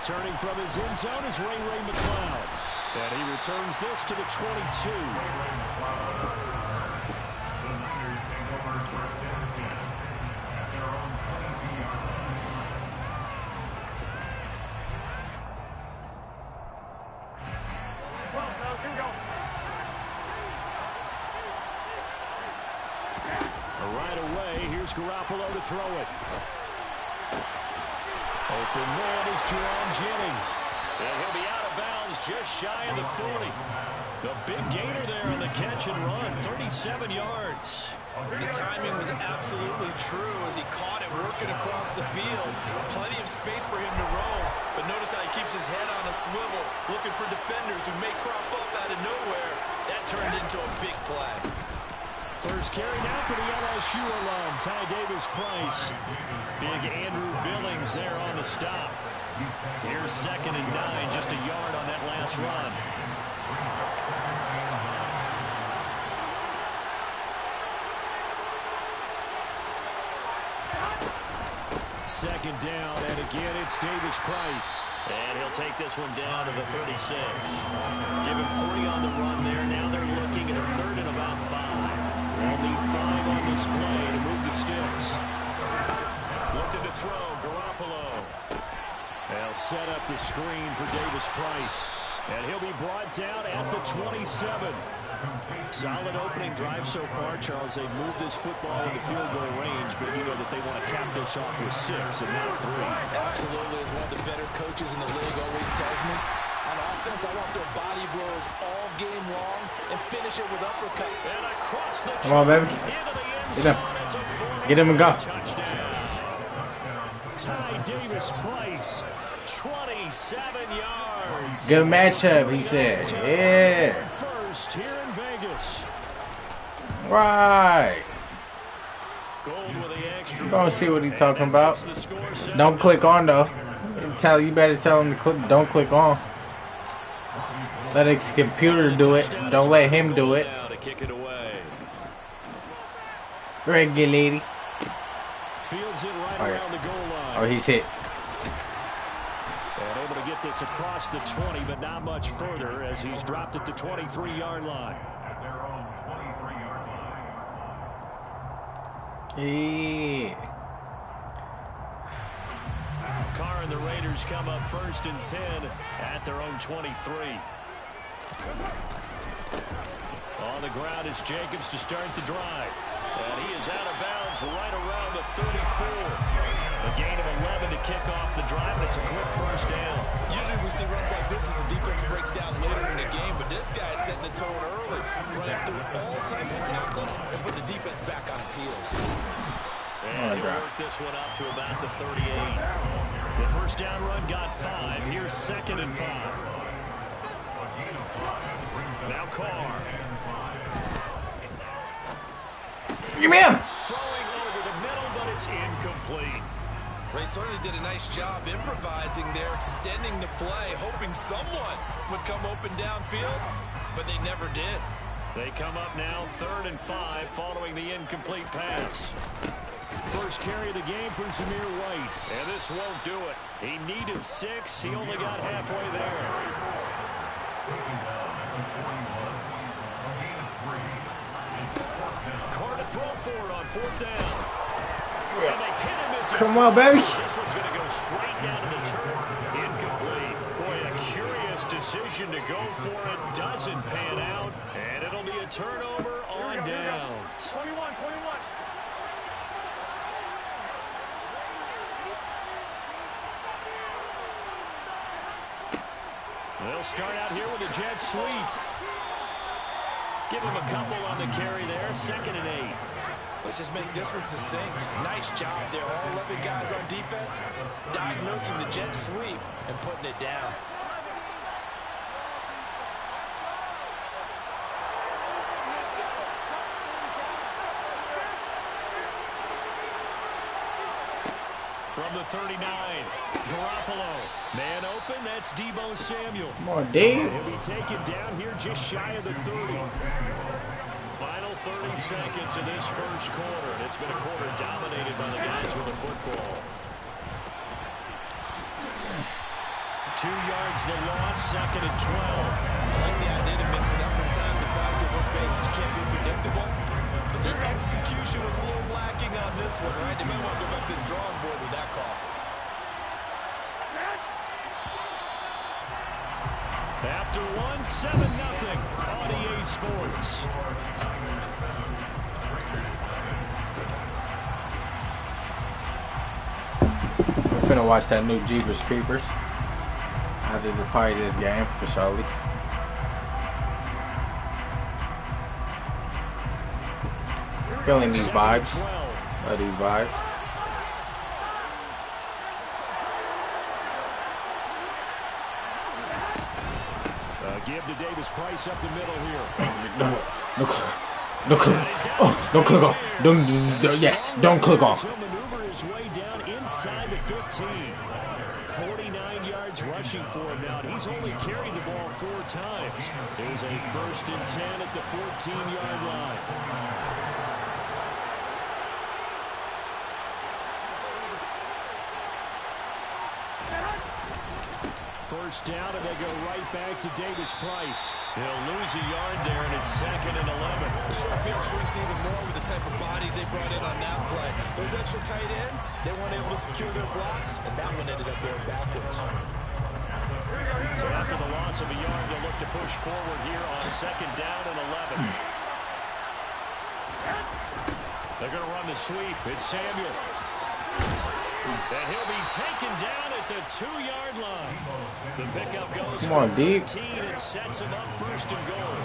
Returning from his end zone is Ray McCloud. And he returns this to the 22. Right away, here's Garoppolo to throw it. Open man is Jerome Jennings. And he'll be out of bounds just shy of the 40. The big gainer there on the catch and run, 37 yards. The timing was absolutely true as he caught it working across the field. Plenty of space for him to roam. But notice how he keeps his head on a swivel, looking for defenders who may crop up out of nowhere. That turned into a big play. First carry now for the LSU alum, Ty Davis-Price. Big Andrew Billings there on the stop. Here's 2nd and 9, just a yard on that last run. Second down, and again it's Davis-Price. And he'll take this one down to the 36. Give him 3 on the run there. Now they're looking at a 3rd and about 5. They'll need 5 on this play to move the sticks. Looking to throw, Garoppolo. They'll set up the screen for Davis-Price. And he'll be brought down at the 27. Solid opening drive so far, Charles. They've moved this football into field goal range, but you know that they want to cap this off with 6 and not 3. Absolutely. As one of the better coaches in the league always tells me, on offense, I want their body blows all game long and finish it with uppercut. And across the come on, baby. Get him. Get him and go. Ty Davis-Price, 27 yards. Good matchup, he said. Yeah. First here in Vegas. Right. You gonna see what he's talking about. Don't click on though. You better tell him to click. Don't click on. Let his computer do it. Don't let him do it. Regularly. Oh, he's hit. And able to get this across the 20, but not much further as he's dropped it to 23-yard line. Yeah. Carr and the Raiders come up 1st and 10 at their own 23. On the ground is Jacobs to start the drive. And he is out of bounds right around the 34. A gain of 11 to kick off the drive. It's a quick first down. Usually we see runs like this as the defense breaks down later in the game, but this guy's setting the tone early, running through all types of tackles and putting the defense back on its heels. And he'll work this one up to about the 38. The first down run got 5. Here's 2nd and 5. Now Carr. Give me him. Throwing over the middle, but it's incomplete. Ray certainly did a nice job improvising there, extending the play, hoping someone would come open downfield, but they never did. They come up now 3rd and 5 following the incomplete pass. First carry of the game for Zamir White. And this won't do it. He needed 6. He only got halfway there. Carr to throw for it on 4th down. And they hit him as come on, baby. This one's going to go straight down to the turf. Incomplete. Boy, a curious decision to go for it. Doesn't pan out. And it'll be a turnover on downs. 21. They'll start out here with a jet sweep. Give him a couple on the carry there. 2nd and 8. Let's just make this one succinct. Nice job there. All 11 guys on defense diagnosing the jet sweep and putting it down. From the 39, Garoppolo. Man open, that's Deebo Samuel. Come on, Dave. He'll be taken down here just shy of the 30. Final 30 seconds of this first quarter. And it's been a quarter dominated by the guys with the football. 2 yards the loss, 2nd and 12. I like the idea to mix it up from time to time because, let's face it, you can't be predictable. But the execution was a little lacking on this one, right? They might want to go back to the drawing board with that call. After one, 7-0 on EA Sports. I'm finna watch that new Jeepers Creepers after the party this game for surely. Feeling these vibes. Love these vibes. Give to Davis Price up the middle here. Don't click off. Don't click off. He'll maneuver his way down inside the 15. 49 yards rushing for him now. He's only carried the ball 4 times. There's a 1st and 10 at the 14-yard line. First down, and they go right back to Davis Price. He'll lose a yard there, and it's 2nd and 11. The short field shrinks even more with the type of bodies they brought in on that play. Those extra tight ends, they weren't able to secure their blocks, and that one ended up going backwards. So after the loss of a yard, they'll look to push forward here on 2nd down and 11. They're going to run the sweep. It's Samuel. And he'll be taken down at the 2-yard line. The pickup goes for 13 and sets him up 1st and goal.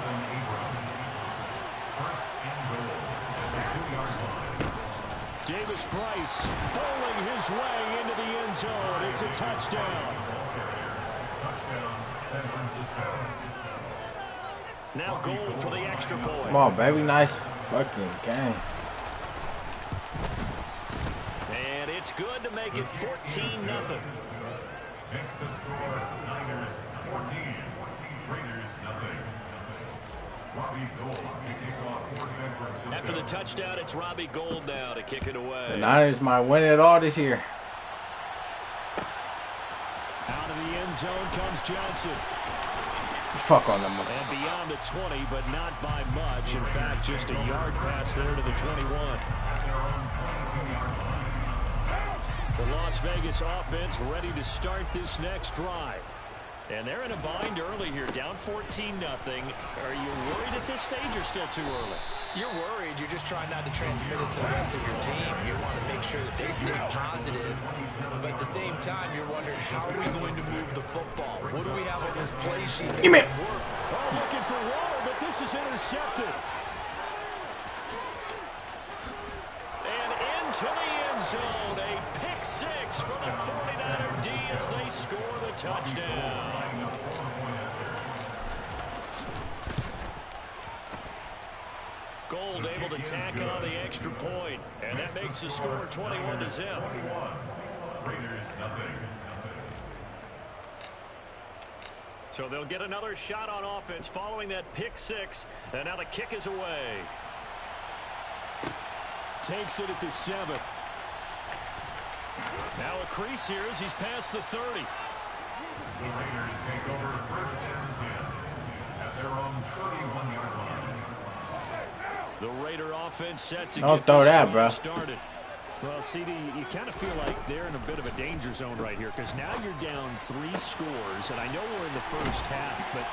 Davis Price bowling his way into the end zone. It's a touchdown. Now Gold for the extra point. Come on, baby. Nice fucking game. And it's good to make it 14-0. Next the score, Niners 14, Raiders 0. Robbie Gould to kick off for San Francisco. After the touchdown, it's Robbie Gould now to kick it away. The Niners might win it all this year. Out of the end zone comes Johnson. Fuck on them. And beyond the 20, but not by much. In fact, just a yard pass there to the 21. The Las Vegas offense ready to start this next drive. And they're in a bind early here, down 14-0. Are you worried at this stage or still too early? You're worried. You're just trying not to transmit it to the rest of your team. You want to make sure that they stay positive. But at the same time, you're wondering, how are we going to move the football? What do we have on this play sheet that can work? Oh, looking for Waller, but this is intercepted. And into the end zone, a pick 6 for the 49er D as they score the touchdown. Gold able to tack on the extra point, and that makes the score 21-0. Raiders 0. So they'll get another shot on offense following that pick 6, and now the kick is away. Takes it at the 7. Now a crease here as he's past the 30. The Raiders take over 1st and 10 at their own 31-yard line. The Raider offense set to Don't get throw this that, drive bro. started. Well, CD, you kind of feel like they're in a bit of a danger zone right here because now you're down 3 scores, and I know we're in the first half, but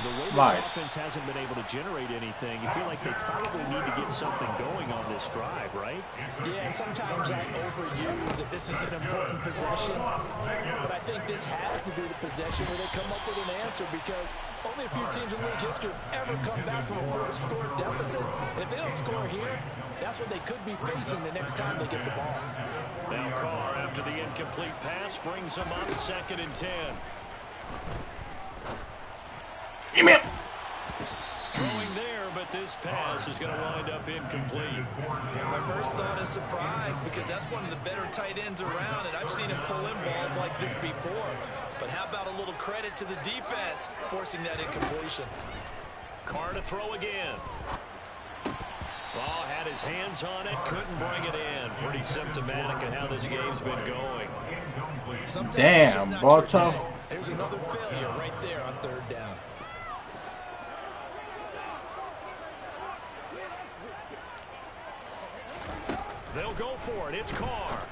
the way this offense hasn't been able to generate anything, you feel like they probably need to get something going on this drive, right? Yeah, and sometimes I overuse that this is an important possession, but I think this has to be the possession where they come up with an answer because only a few teams in league history have ever come back from a 4-score deficit, and if they don't score here, that's what they could be facing the next time they get the ball. Now Carr, after the incomplete pass, brings them up 2nd and 10. Throwing there, but this pass is going to wind up incomplete. My first thought is surprise because that's one of the better tight ends around, and I've seen him pull in balls like this before. But how about a little credit to the defense forcing that incompletion? Carr to throw again. Oh, had his hands on it, couldn't bring it in. Pretty symptomatic of how this game's been going. Sometimes Damn, it's just not ball your toe. day. There's another failure right there on third down. They'll go for it. It's Carr.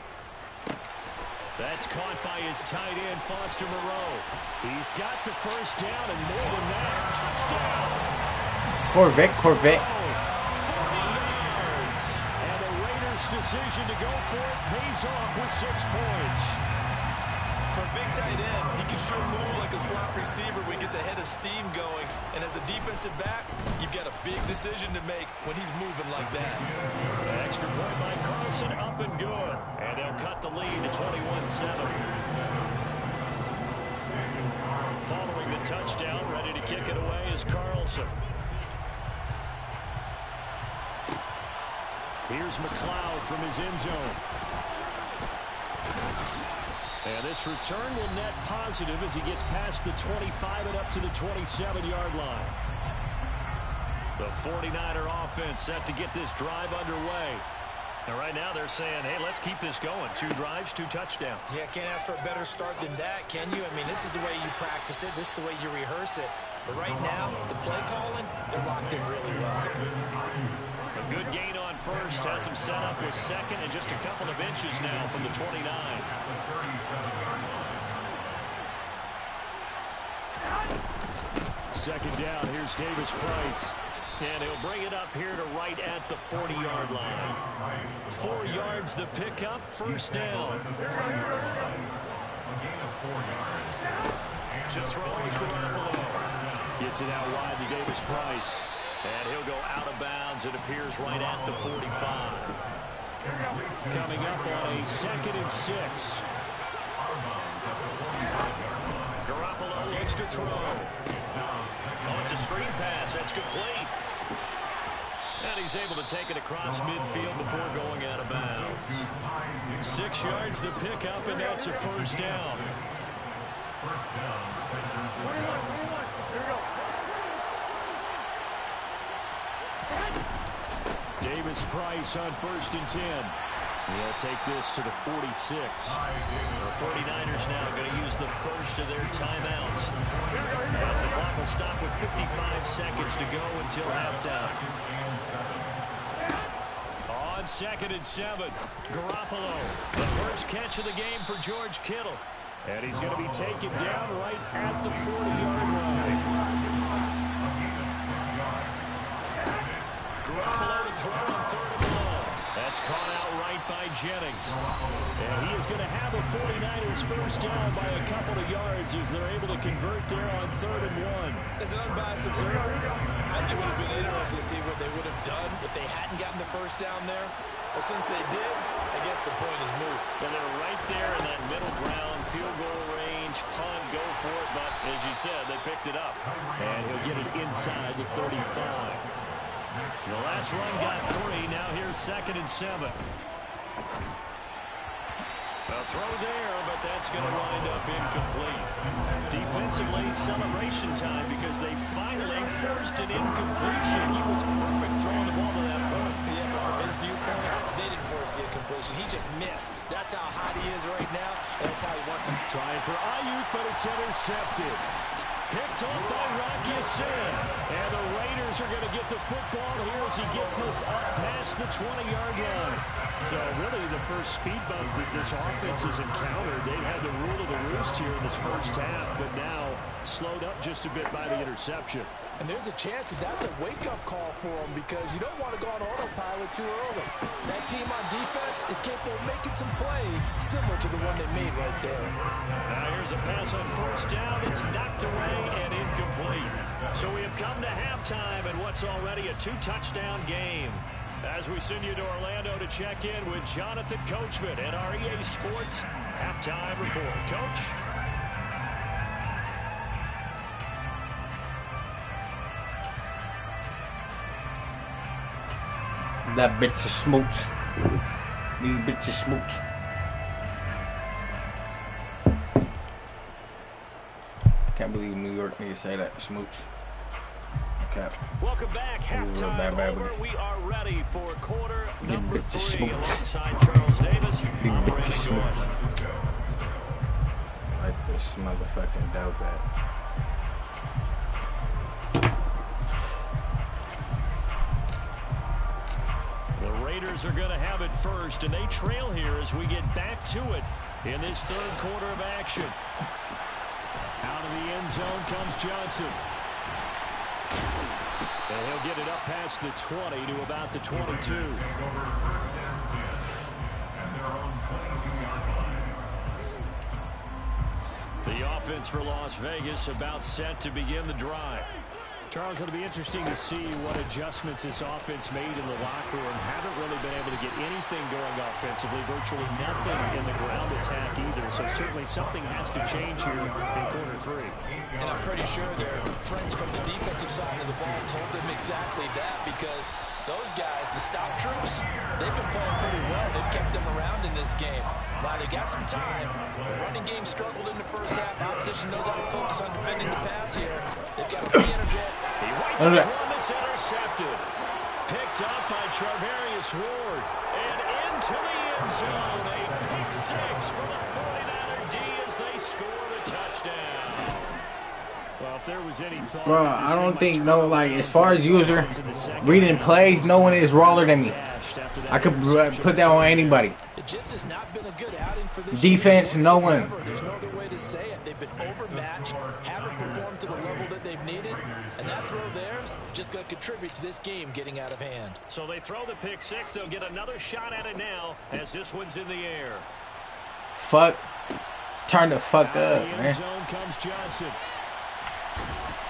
That's caught by his tight end, Foster Moreau. He's got the first down and more than that. Touchdown. Corvette. 40 yards. And the Raiders' decision to go for it pays off with 6 points. For a big tight end, he can sure move like a slot receiver when he gets a head of steam going. And as a defensive back, you've got a big decision to make when he's moving like that. An extra point by Carlson, up and good. And they'll cut the lead to 21-7. Following the touchdown, ready to kick it away is Carlson. Here's McLeod from his end zone. And this return will net positive as he gets past the 25 and up to the 27-yard line. The 49er offense set to get this drive underway. And right now they're saying, hey, let's keep this going. 2 drives, 2 touchdowns. Yeah, can't ask for a better start than that, can you? I mean, this is the way you practice it. This is the way you rehearse it. But right now, the play calling, they're locked in really well. A good gain on first. Has him set up with second and just a couple of inches now from the 29. Second down. Here's Davis Price. And he'll bring it up here to right at the 40-yard line. 4 yards the pickup. First down. To throw is Garoppolo. Gets it out wide to Davis Price. And he'll go out of bounds. It appears right at the 45. Coming up on a 2nd and 6. Garoppolo looks to throw. Oh, it's a screen pass. That's complete. And he's able to take it across midfield before going out of bounds. 6 yards the pickup, and that's a first down. Davis Price on 1st and 10. He'll take this to the 46. The 49ers now going to use the first of their timeouts. As the clock will stop with 55 seconds to go until halftime. On 2nd and 7, Garoppolo. The first catch of the game for George Kittle. And he's going to be taken down right at the 40-yard line. Garoppolo to throw on 3rd and long. That's caught out right by Jennings. And he is going to have a 49ers first down by a couple of yards as they're able to convert there on 3rd and 1. As an unbiased observer, I think it would have been interesting to see what they would have done if they hadn't gotten the first down there. But since they did, I guess the point is moot. And they're right there in that middle ground, field goal range, punt, go for it. But as you said, they picked it up. And he'll get it inside the 35. The last run got 3. Now here's 2nd and 7. A throw there, but that's going to wind up incomplete. Defensively, celebration time because they finally forced an incompletion. He was perfect throwing the ball to that point. Yeah, but from his viewpoint, they didn't force the incompletion. He just missed. That's how hot he is right now, and that's how he wants to. Trying for Ayuk, but it's intercepted. Picked off by Rocky Sin. And the Raiders are going to get the football here as he gets this up past the 20-yard line. So really the first speed bump that this offense has encountered. They've had the rule of the roost here in this first half, but now slowed up just a bit by the interception. And there's a chance that that's a wake-up call for him because you don't want to go on autopilot too early. That team on defense is capable of making some plays similar to the one they made right there. Now here's a pass on first down. It's knocked away and incomplete. So we have come to halftime in what's already a 2-touchdown game. As we send you to Orlando to check in with Jonathan Coachman at our EA Sports Halftime Report. Coach? That bitch is smooch. These bitches smooch. Can't believe New York niggas say that. Smooch. Okay. Welcome back. Halftime over. We are ready for quarter number 3 alongside Charles Davis. I'm Brandon Gordon. Like this motherfucking dope at. The Raiders are going to have it first, and they trail here as we get back to it in this third quarter of action. Out of the end zone comes Johnson. And he'll get it up past the 20 to about the 22. The offense for Las Vegas about set to begin the drive. Charles, it'll be interesting to see what adjustments this offense made in the locker room. Haven't really been able to get anything going offensively, virtually nothing in the ground attack either. So certainly something has to change here in quarter three. And I'm pretty sure their friends from the defensive side of the ball told them exactly that, because those guys, the stop troops, they've been playing pretty well. They've kept them around in this game. Now they got some time. The running game struggled in the first half. Opposition knows how to focus on defending the pass here. They've got to re-interject. He rifles one that's intercepted. Picked up by Travarius Ward. And into the end zone. A pick six for the 49er D as they score the touchdown. Well, if there was any thought, bro, I don't think like as far as user reading plays, no one is rawer than me. I could put that on anybody. It just has not been a good outing for this Defense, no one. There's no other way to say it. They've been overmatched, haven't performed to the level that they've needed, and that throw there is just going to contribute to this game getting out of hand. So they throw the pick six. They'll get another shot at it now as this one's in the air. Fuck. Turn the fuck up, man. Zone comes Johnson.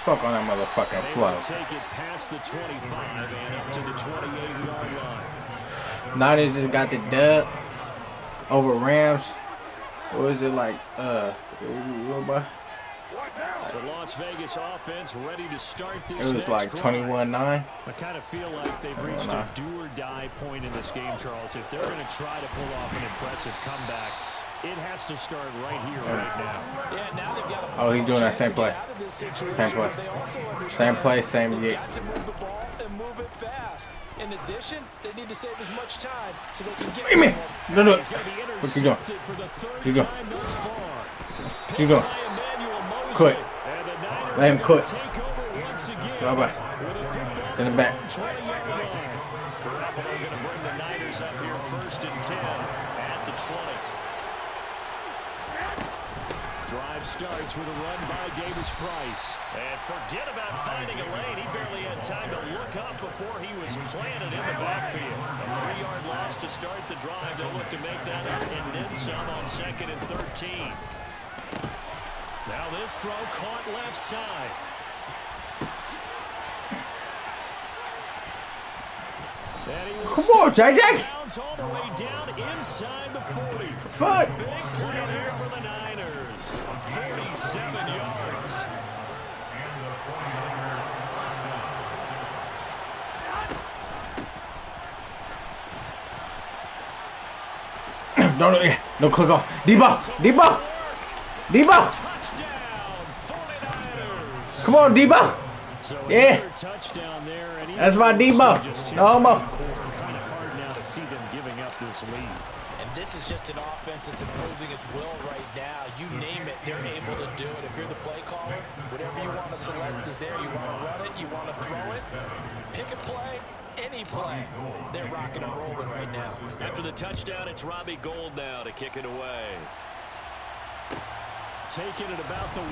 Fuck on that motherfucking flow. Take it past the 25 and up to the 28-yard line. Niners just got the dub over Rams. What was it like? The Las Vegas offense ready to start this. It was like 21-9. I kind of feel like they've reached a do-or-die point in this game, Charles. If they're going to try to pull off an impressive comeback, it has to start right here, right now. Yeah, now they've got oh, he's doing that same play. Same play. Same play, same get. Got to move the ball and move it fast. In addition, they need to save as much time so they can get Wait a minute. No. What you doing? You doing? You doing? Quit. Let him quit. Bye-bye. Send it back. Garoppolo going to bring the Niners up here first and 10 at the 20. Drive starts with a run by Davis-Price. And forget about finding a lane. He barely had time to look up before he was planted in the backfield. A 3-yard loss to start the drive. They'll look to make that up and then some on 2nd and 13. Now this throw caught left side. Come on, JJ. All the way down inside the 40. Fuck. Big play there for the Niners. 47 yards. No, click on. Debo. Touchdown, 49ers. Come on, Debo. So yeah. Touchdown there, and that's my Debo. No homo. Kind of hard now to see them giving up this lead. And this is just an offense that's imposing its will right now. You name it, they're able to do it. If you're the play caller, whatever you want to select is there. You want to run it, you want to throw it. Pick a play, any play. They're rocking and rolling right now. After the touchdown, it's Robbie Gould now to kick it away. Taking it about the 1.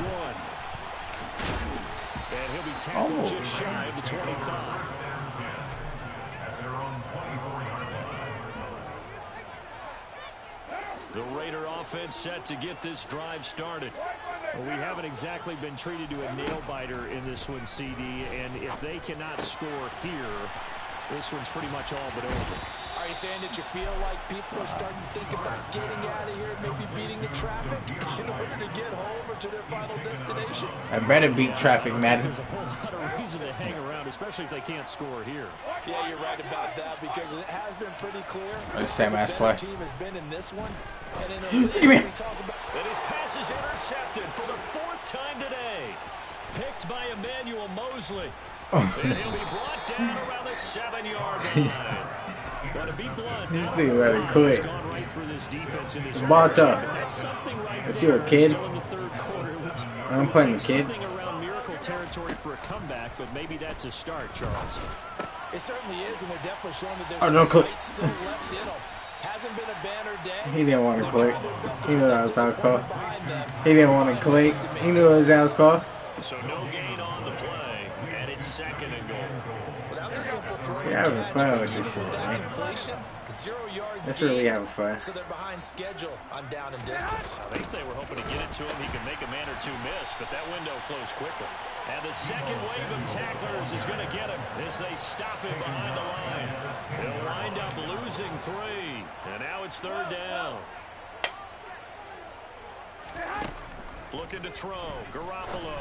And he'll be tackled just shy of the 25. The Raider offense set to get this drive started. Well, we haven't exactly been treated to a nail-biter in this one, CD, and if they cannot score here, this one's pretty much all but over. Are you saying that you feel like people are starting to think about getting out of here, maybe beating the traffic in order to get home or to their final destination? I better beat traffic, Madden. There's a whole lot of reason to hang around, especially if they can't score here. Yeah, you're right about that, because it has been pretty clear. Same ass play. The team has been in this one, and in a league we talk about. And his pass is intercepted for the 4th time today. Picked by Emmanuel Mosley. And he'll be brought down around the 7-yard line. But to be blunt, This now thing rather has quick. gone right for this defense in this Ball quarter. up. But that's something right That's there. your kid. Still in the third quarter, which I'm would playing take the kid. something around miracle territory for a comeback, but maybe that's a start, Charles. It certainly is, and they're definitely showing that there's Oh, some no click. fight still left in them. Hasn't been a banner day. He didn't want to click. He knew that was out call. Behind them. He didn't want to click. He knew it was out call. So no gain on the play, and it's 2nd and goal. Well, that was a simple throw. We're having catch, fun but with this even shit, with that man. completion, 0 yards That's really gained, having fun. so they're behind schedule on down and distance. I think they were hoping to get it to him. He could make a man or two miss, but that window closed quickly. And the second wave of tacklers is going to get him as they stop him behind the line. He'll wind up losing 3, and now it's 3rd down. Looking to throw, Garoppolo.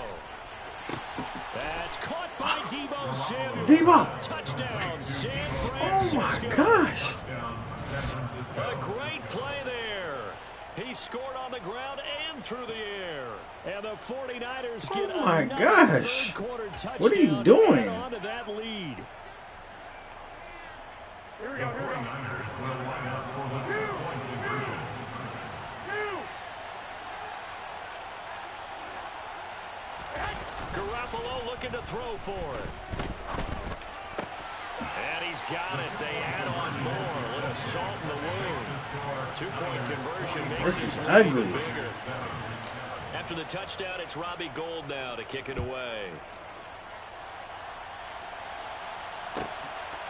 That's caught by Deebo Samuel. Deebo. Touchdown, San Oh Francisco. my gosh. A great play there. He scored on the ground and through the air. And the 49ers get Oh my another gosh. third-quarter touchdown. What are you doing? To add on to that lead. The 49ers will line up for the 3-point conversion. Garoppolo looking to throw for it. And he's got it. They add on more. A little salt in the wound. 2-point conversion makes This is this ugly. lead bigger. After the touchdown, it's Robbie Gould now to kick it away.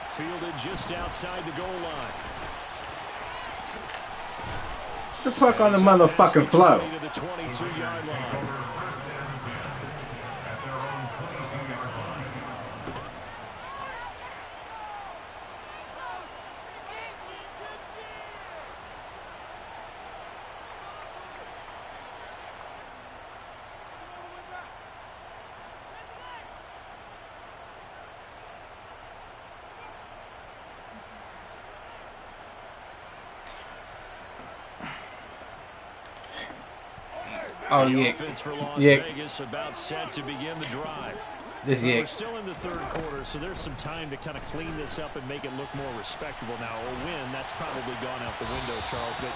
Fielded just outside the goal line. The fuck on the motherfucking flow. To the 22-yard line. At their own 22-yard line. Oh The yeah. offense for Las Yeah. Vegas about set to begin the drive. This We're yeah. still in the third quarter, so there's some time to kind of clean this up and make it look more respectable. Now, a win, that's probably gone out the window, Charles, but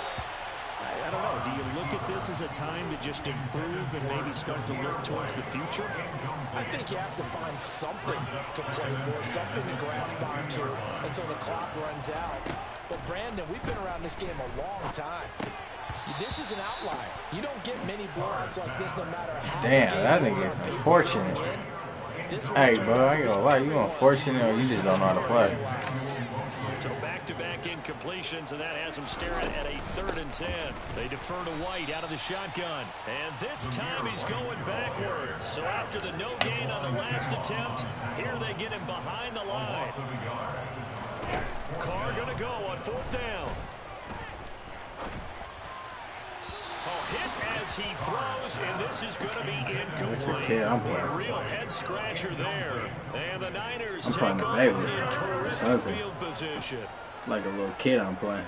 I don't know. Do you look at this as a time to just improve and maybe start to look towards the future? I think you have to find something to play for, something to grasp onto until the clock runs out. But, Brandon, we've been around this game a long time. This is an outlier. You don't get many blowouts like this no matter how Damn, the game that goes nigga on is paper unfortunate. going in. This Hey, one's bro, I ain't gonna lie. You unfortunate or you just don't know how to play. So back-to-back incompletions, and that has them staring at a 3rd and 10. They defer to White out of the shotgun. And this time he's going backwards. So after the no gain on the last attempt, here they get him behind the line. Carr going to go on 4th down. Oh, hit as he throws, and this is going to be incomplete. Okay, I'm playing. A real head-scratcher there. And the Niners I'm take playing the over baby. in terrific Something. field position. It's like a little kid I'm playing.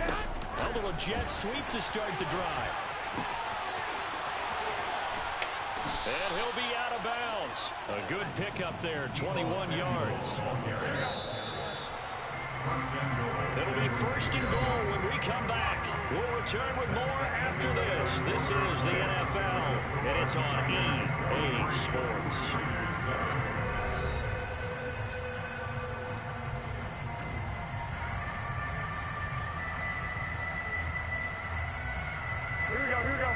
A little jet sweep to start the drive. And he'll be out of bounds. A good pickup there, 21 yards. It'll be 1st and goal when we come back. We'll return with more after this. This is the NFL, and it's on EA Sports. Here we go.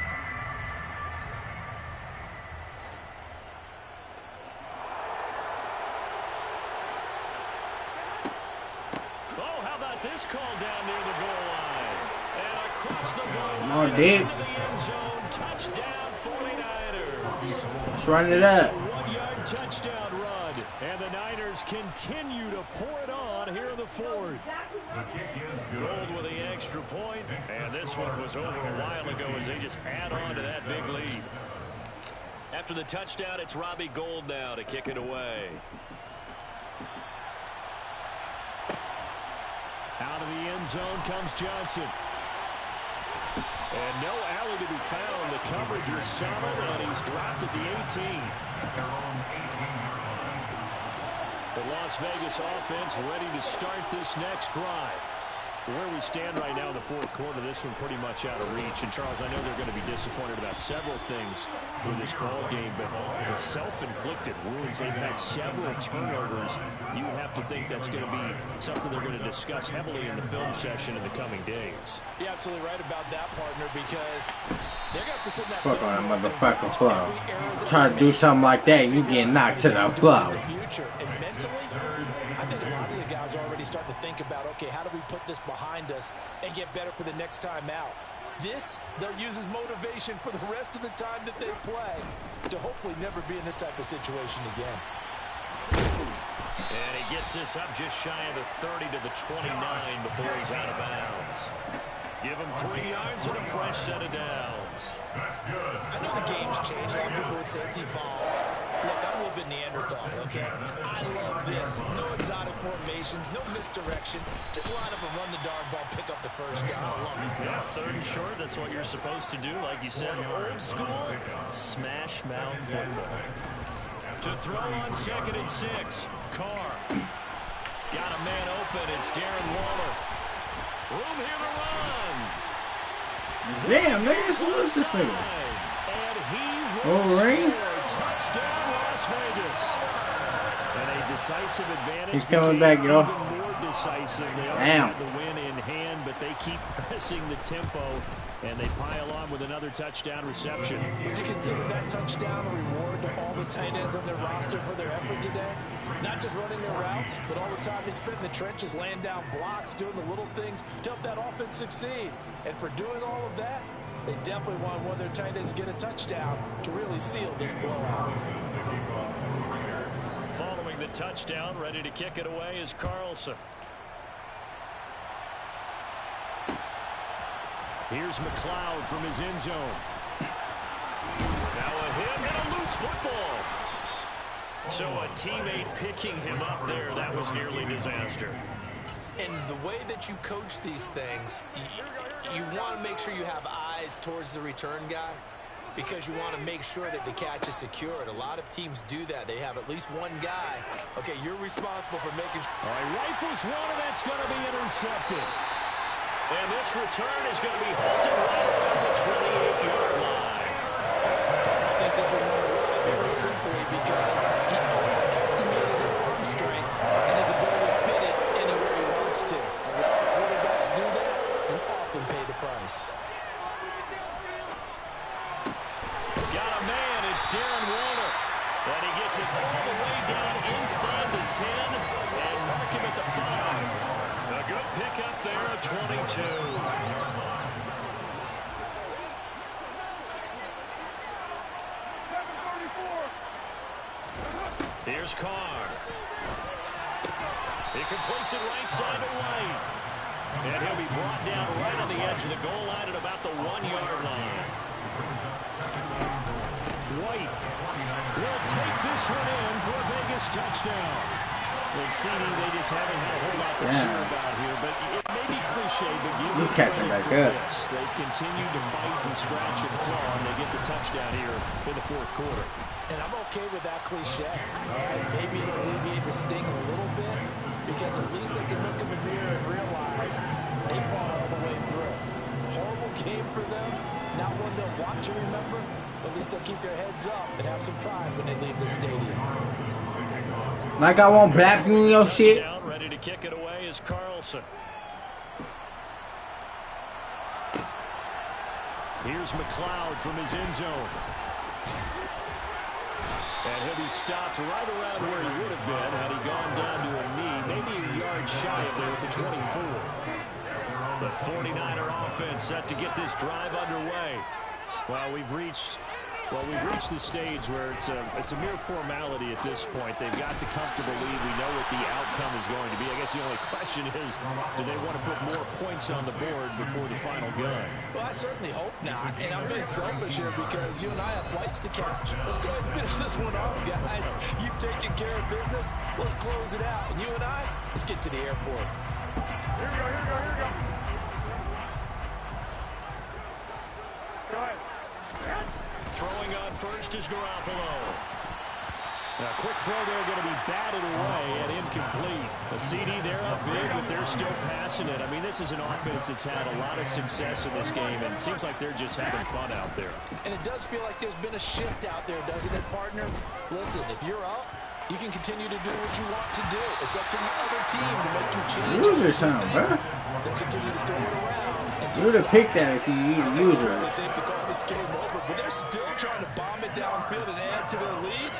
Oh, how about this call down near the goal line? And across the goal Come on, line Dave. into the end zone. Touchdown, 49ers. Let's run it up. It's a 1-yard touchdown run. And the Niners continue to pour it on here in the 4th. Gold with the extra point. And this one was over a while ago as they just add on to that big lead. After the touchdown, it's Robbie Gould now to kick it away. Out of the end zone comes Johnson. And no alley to be found. The coverage was solid, and he's dropped at the 18. The Las Vegas offense ready to start this next drive. Where we stand right now in the fourth quarter, this one pretty much out of reach. And, Charles, I know they're going to be disappointed about several things with this ball game, but the self-inflicted wounds, they've had several turnovers. You would have to think that's going to be something they're going to discuss heavily in the film session in the coming days. You're absolutely right about that, partner, because they're going to have to sit in that fuck on that motherfucking flow. Try to do something like that, you get knocked to the flow. And mentally, I think a lot of the guys are already starting to think about, okay, how do we put this behind us and get better for the next time out? This, they'll use as motivation for the rest of the time that they play to hopefully never be in this type of situation again. And he gets this up just shy of the 30 to the 29 before he's out of bounds. Give him 3 yards and a fresh set of downs. I know the game's changed. A lot of people would say it's evolved. Look, I'm a little bit Neanderthal, okay? I love this. No exotic formations, no misdirection. Just line up and run the darn ball, pick up the first down. I love it. Yeah, 3rd and short, that's what you're supposed to do. Like you said, old school, smash mouth football. To throw on 2nd and 6, Carr. Got a man open, it's Darren Waller. Room here to run. Damn, nigga, who is this nigga? And he Oh, ring? Touchdown, Las Vegas. And a decisive advantage. He's coming back, yo. Even more decisive. They already had the win in hand, but they keep pressing the tempo, and they pile on with another touchdown reception. Would you consider that touchdown a reward to all the tight ends on their roster for their effort today? Not just running their routes, but all the time they spent in the trenches, laying down blocks, doing the little things to help that offense succeed. And for doing all of that, they definitely want one of their tight ends to get a touchdown to really seal this blowout. Following the touchdown, ready to kick it away is Carlson. Here's McLeod from his end zone. Now a hit and a loose football. So a teammate picking him up there, that was nearly disaster. And the way that you coach these things, you want to make sure you have eyes towards the return guy because you want to make sure that the catch is secured. A lot of teams do that. They have at least one guy. Okay, you're responsible for making sure. All right, rifles one, and that's going to be intercepted. And this return is going to be halted right around the 28-yard line. I think this will run away very simply because he overestimated his arm strength and his ability to fit it anywhere he wants to. A lot of quarterbacks do that and often pay the price. Got a man, it's Darren Waller. And he gets it all the way down inside the 10 and mark him at the 5. A good pickup there at 22. Here's Carr. He completes it right side to right. And he'll be brought down right on the edge of the goal line at about the 1-yard line. White will take this one in for a Vegas touchdown. And CD, they just haven't had a whole lot to cheer about here, but it may be cliche, but he's catching back up. They've continued to fight and scratch and claw, and they get the touchdown here in the fourth quarter. And I'm okay with that cliche. Maybe it'll alleviate the sting a little bit because at least they can look in the mirror and realize they fought all the way through. Horrible game for them. Not one they'll want to remember. At least they'll keep their heads up and have some pride when they leave the stadium. Like I won't blap you in your shit. Ready to kick it away is Carlson. Here's McLeod from his end zone. And he'll be stopped right around where he would have been had he gone down to a knee, maybe a yard shy of there at the 24. The 49er offense set to get this drive underway. Well, we've reached the stage where it's a mere formality at this point. They've got the comfortable lead. We know what the outcome is going to be. I guess the only question is, do they want to put more points on the board before the final gun? Well, I certainly hope not. And I'm being selfish here because you and I have flights to catch. Let's go ahead and finish this one off, guys. You've taken care of business. Let's close it out. And you and I, let's get to the airport. Here we go. Go ahead. Throwing on first is Garoppolo. A quick throw there going to be batted away and incomplete. A CD, they're up big, but they're still passing it. I mean, this is an offense that's had a lot of success in this game, and it seems like they're just having fun out there. And it does feel like there's been a shift out there, doesn't it, partner? Listen, if you're up, you can continue to do what you want to do. It's up to the other team to make you change. Loser sound, bro. They'll continue to throw it around. You would have picked that if you used it. They seem to call this game over, but they're still trying to bomb it downfield and add to their lead.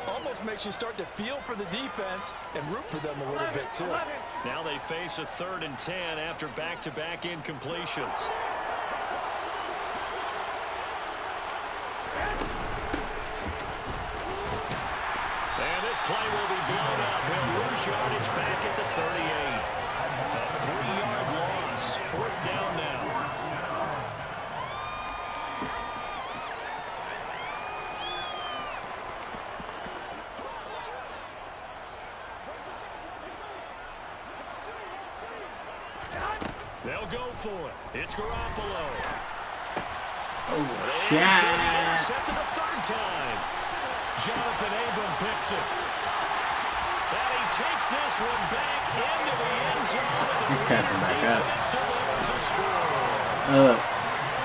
Almost makes you start to feel for the defense and root for them a little bit, too. Now they face a 3rd and 10 after back-to-back incompletions. And this play will be blown up. He'll lose yardage back at the 38. A 3-yard loss. 4th down now. They'll go for it. It's Garoppolo. Oh, shit. Set to the 3rd time. Jonathan Abram picks it. And he takes this one back into the end zone. He's catching back up. Delivers a score.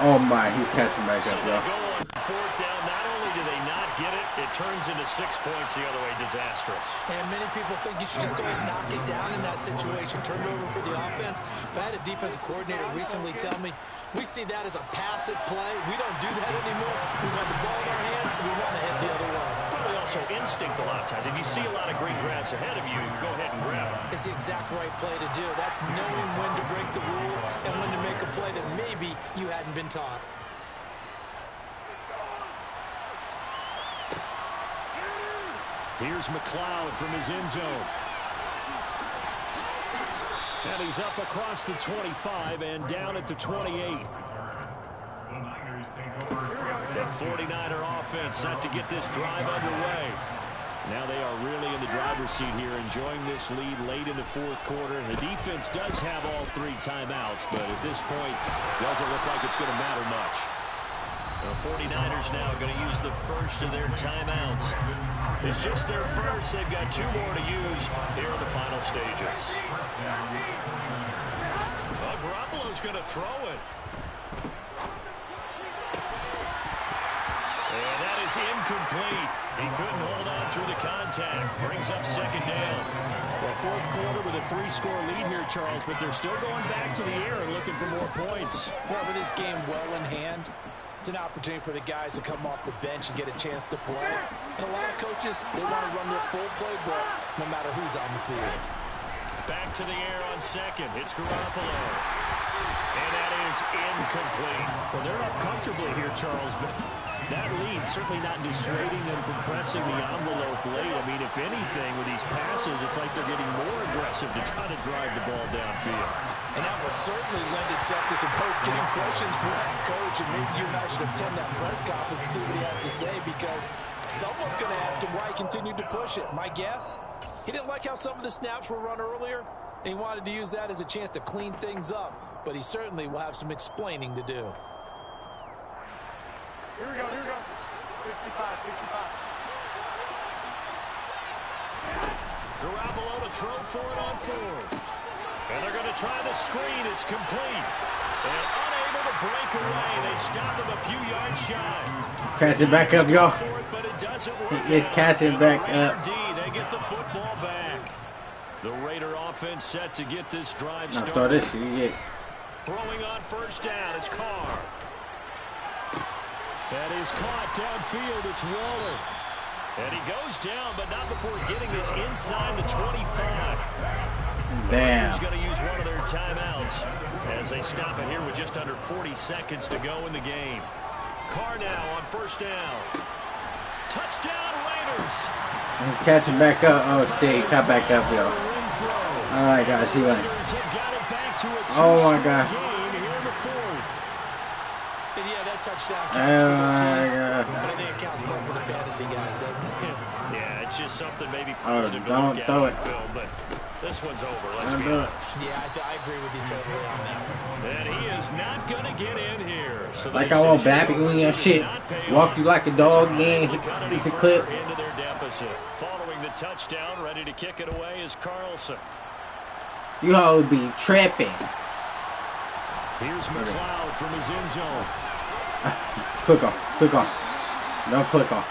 Oh my, he's catching back up, So yo. they go on 4th down. Not only do they not get it, it turns into 6 points the other way. Disastrous. And many people think you should just go ahead and knock it down in that situation. Turn it over for the offense. But I had a defensive coordinator recently tell me, we see that as a passive play. We don't do that anymore. We want the ball in our hands, and we want to head the other way. Probably also instinct a lot of times. If you see a lot of green grass ahead of you, go ahead and grab it. It's the exact right play to do. That's knowing when to break the rules and when to make a play that maybe you hadn't been taught. Here's McLeod from his end zone. And he's up across the 25 and down at the 28. The Niners take over. The 49er offense set to get this drive underway. Now they are really in the driver's seat here, enjoying this lead late in the 4th quarter. The defense does have all 3 timeouts, but at this point, doesn't look like it's going to matter much. The 49ers now going to use the first of their timeouts. It's just their first. They've got 2 more to use here in the final stages. Well, Garoppolo's going to throw it. And that is incomplete. He couldn't hold on through the contact. Brings up 2nd down. Well, 4th quarter with a 3-score lead here, Charles, but they're still going back to the air and looking for more points. Well, with this game well in hand, it's an opportunity for the guys to come off the bench and get a chance to play. And a lot of coaches, they want to run their full playbook no matter who's on the field. Back to the air on 2nd. It's Garoppolo. And that is incomplete. Well, they're up comfortably here, Charles, but that lead certainly not dissuading them from pressing the envelope late. I mean, if anything, with these passes, it's like they're getting more aggressive to try to drive the ball downfield. And that will certainly lend itself to some post-game questions for that coach. And maybe you and I should attend that press conference and see what he has to say, because someone's going to ask him why he continued to push it. My guess, he didn't like how some of the snaps were run earlier, and he wanted to use that as a chance to clean things up. But he certainly will have some explaining to do. Here we go, 65, 65. Garoppolo to throw for it on 4th. And they're going to try the screen. It's complete. And unable to break away. They stop him a few yards shy. Catching back up, y'all. He is catching back up. They get the football back. The Raider offense set to get this drive I started. thought this shit, yeah. Throwing on 1st down is Carr. That is caught downfield. It's Waller. And he goes down, but not before getting this inside the 25. Damn. He's going to use one of their timeouts as they stop it here with just under 40 seconds to go in the game. Carr now on 1st down. Touchdown, Raiders. He's catching back up. Oh, shit. He caught back up, yo. Oh, my gosh. He went. Oh, my gosh. And yeah, that touchdown counts for their team. God. But I think it counts more for the fantasy guys, doesn't it? Yeah, it's just something maybe Oh, positive to don't look throw at it. on film, but This one's over, let's be honest. Yeah, I agree with you totally on that one. And he is not going to get in here. So like I won't bap you in your shit. Walk you like a dog, then you can clip. Into their deficit. Following the touchdown, ready to kick it away is Carlson. You all be trapping. Here's McLeod from his end zone. Click on. Click on. Don't click on.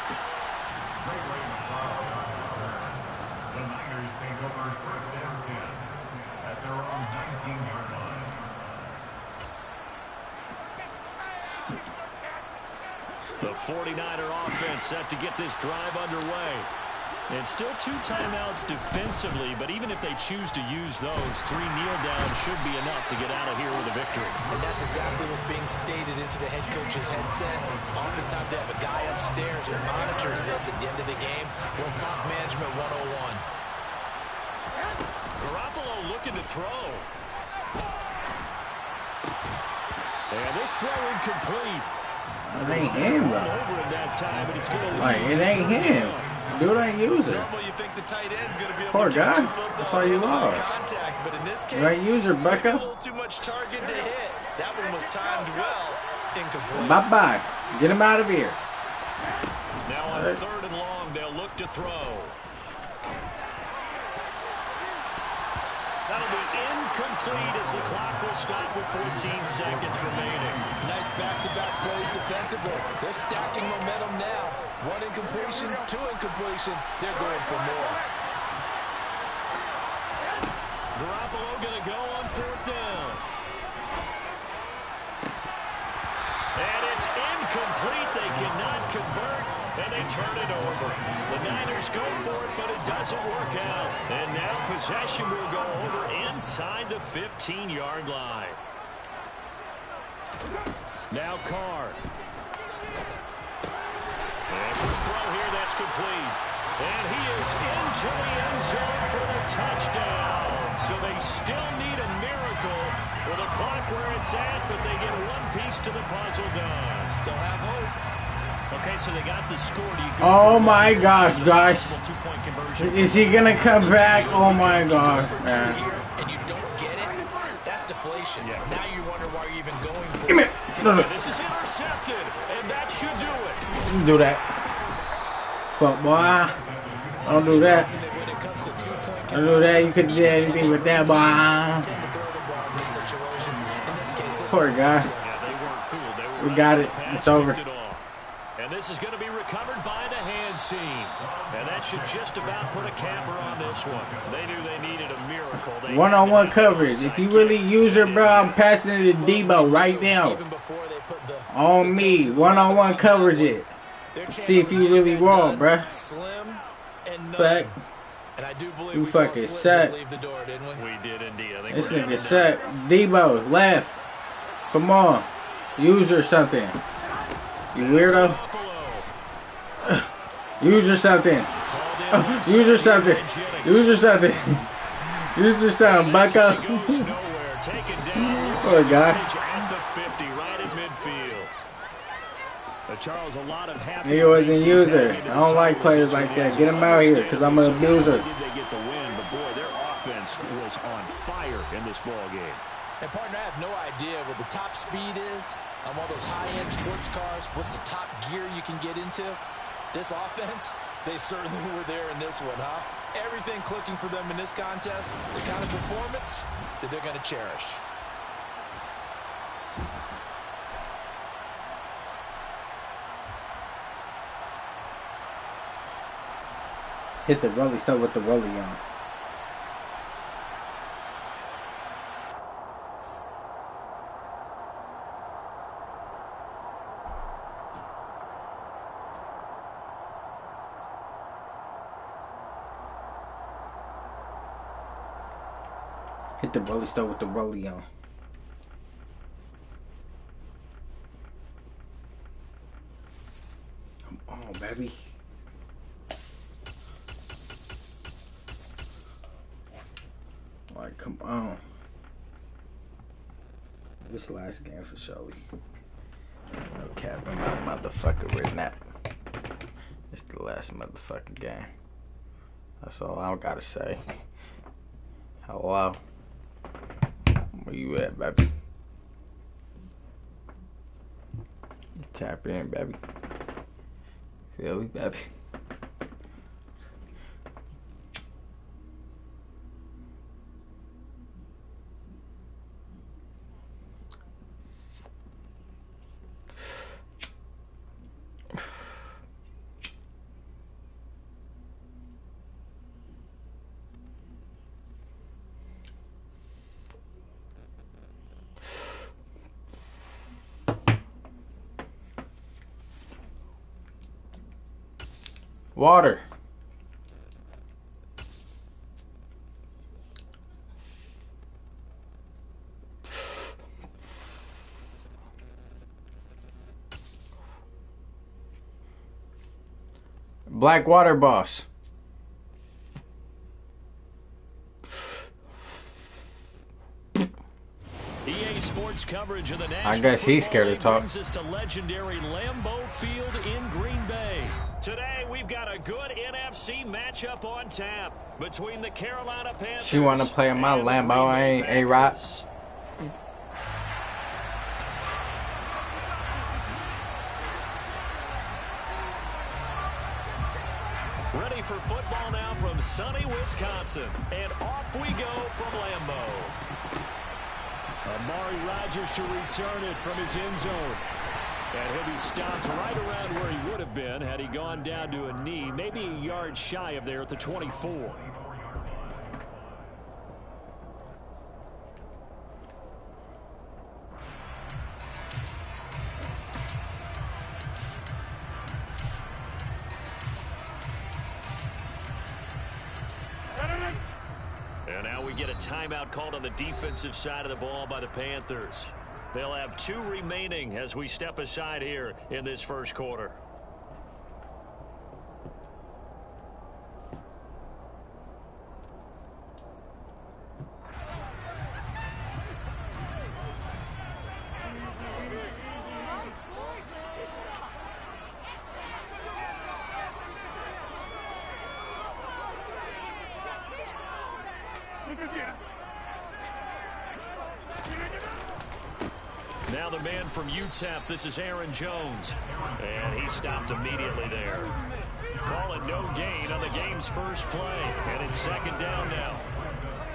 The Niners take over first down 10 at their own 19-yard line. The 49er offense set to get this drive underway. And still 2 timeouts defensively, but even if they choose to use those, 3 kneel downs should be enough to get out of here with a victory. And that's exactly what's being stated into the head coach's headset. Oftentimes they have a guy upstairs who monitors this at the end of the game. Little clock management 101. Garoppolo looking to throw. And this throw incomplete. It ain't him, though. Over in that time, and it's going to Like, it ain't him. Dude ain't user. Normally you think the tight end's going to be able Poor to guy. catch the football That's why you lost. contact, but in this case, You ain't user, maybe a bucko. little too much target to hit. That one was timed well. Incomplete. Bye-bye. Get him out of here. Now on 3rd and long, they'll look to throw. That'll be incomplete as the clock will stop with 14 seconds remaining. Nice back-to-back plays defensively. They're stacking momentum now. 1 incompletion, 2 incompletion. They're going for more. Garoppolo going to go on 4th down. And it's incomplete. They cannot convert, and they turn it over. The Niners go for it, but it doesn't work out. And now possession will go over inside the 15-yard line. Now Carr. And for the throw here, that's complete. And he is into the end zone for the touchdown. So they still need a miracle with the clock where it's at, but they get one piece to the puzzle done. Still have hope. Okay, so they got the score. Do you go Oh for my one gosh, guys. two-point conversion? Is he gonna come back? Oh my gosh, man. And you don't get it, that's deflation. Yeah. Now you wonder why you're even going for Give me. it. No. This is intercepted, and that should do it. Do that. Fuck, boy. Don't do that. When it comes to two-point Don't do that. You could do anything with that, boy. tend to throw the ball in these situations. In this case, this Poor guy. Yeah, they weren't fooled. They were We got it. pass, It's over. picked it off. And this is going to be recovered by the hands team. And that should just about put a capper on this one. They knew they needed a miracle. They One-on-one coverage. If you really use her, bro, I'm passing it to Debo right now. even before they put the On me. One-on-one coverage it. their See if chances you of really getting wrong, done, bruh. Slim and Fuck. And I do believe You we saw fucking Slim suck. just leave the door, didn't we? We did indeed. I think This we're nigga down suck. Debo, left. Come on. Use her something. You weirdo. Buffalo. Use her something. Called in Use her something. Jennings. Use her something. Use her something, bucko. He goes nowhere. Taken down. Poor guy. At the 50, right at midfield. Charles, a lot of happy He wasn't faces user. heading into I don't the like title players this like weekend. that. Get him out here, because I'm an abuser. Did they get the win? But boy, their offense was on fire in this ball game. And partner, I have no idea what the top speed is on all those high-end sports cars. What's the top gear you can get into? This offense, they certainly were there in this one, huh? Everything clicking for them in this contest, the kind of performance that they're going to cherish. Hit the rolly stuff with the rolly on. Hit the rolly stuff with the rolly on. Come on, baby. Like, come on. This last game for Shelly. No cap, I'm not motherfucker written that. It's the last motherfucking game. That's all I gotta say. Hello. Where you at, baby? Tap in, baby. Feel me, baby? Water. Black water boss. EA Sports coverage of the National I guess he's scared to talk. brings us to legendary Lambeau Field in Green Bay. Today we've got a good NFC matchup on tap between the Carolina Panthers. She want to play in my Lambo, I ain't A-Rod. Ready for football now from sunny Wisconsin. And off we go from Lambeau. Amari Rodgers to return it from his end zone. And he'll be stopped right around where he would have been had he gone down to a knee, maybe a yard shy of there at the 24. And now we get a timeout called on the defensive side of the ball by the Panthers. They'll have 2 remaining as we step aside here in this first quarter. Now the man from UTEP, this is Aaron Jones. And he stopped immediately there. Call it no gain on the game's first play. And it's second down now.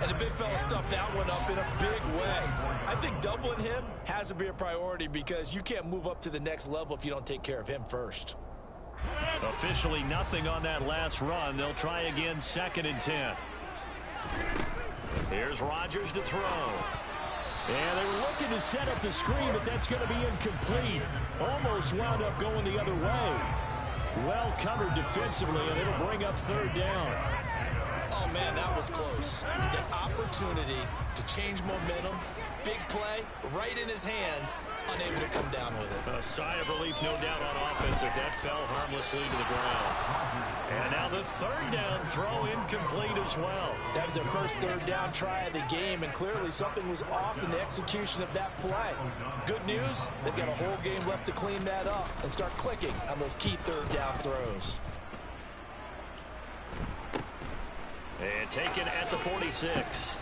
And the big fella stuffed that one up in a big way. I think doubling him has to be a priority because you can't move up to the next level if you don't take care of him first. Officially nothing on that last run. They'll try again, 2nd and 10. Here's Rodgers to throw. And they were looking to set up the screen, but that's going to be incomplete. Almost wound up going the other way. Well covered defensively, and it'll bring up 3rd down. Oh, man, that was close. The opportunity to change momentum, big play, right in his hands, unable to come down with it. A sigh of relief, no doubt, on offense if that fell harmlessly to the ground. And now the 3rd down throw incomplete as well. That was their first 3rd down try of the game, and clearly something was off in the execution of that play. Good news, they've got a whole game left to clean that up and start clicking on those key 3rd down throws. And taken at the 46.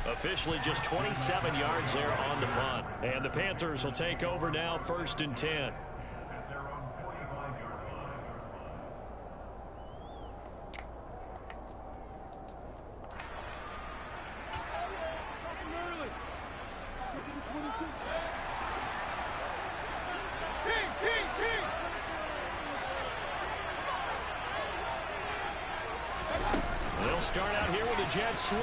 Officially just 27 yards there on the punt. And the Panthers will take over now, 1st and 10. They'll start out here with a jet sweep.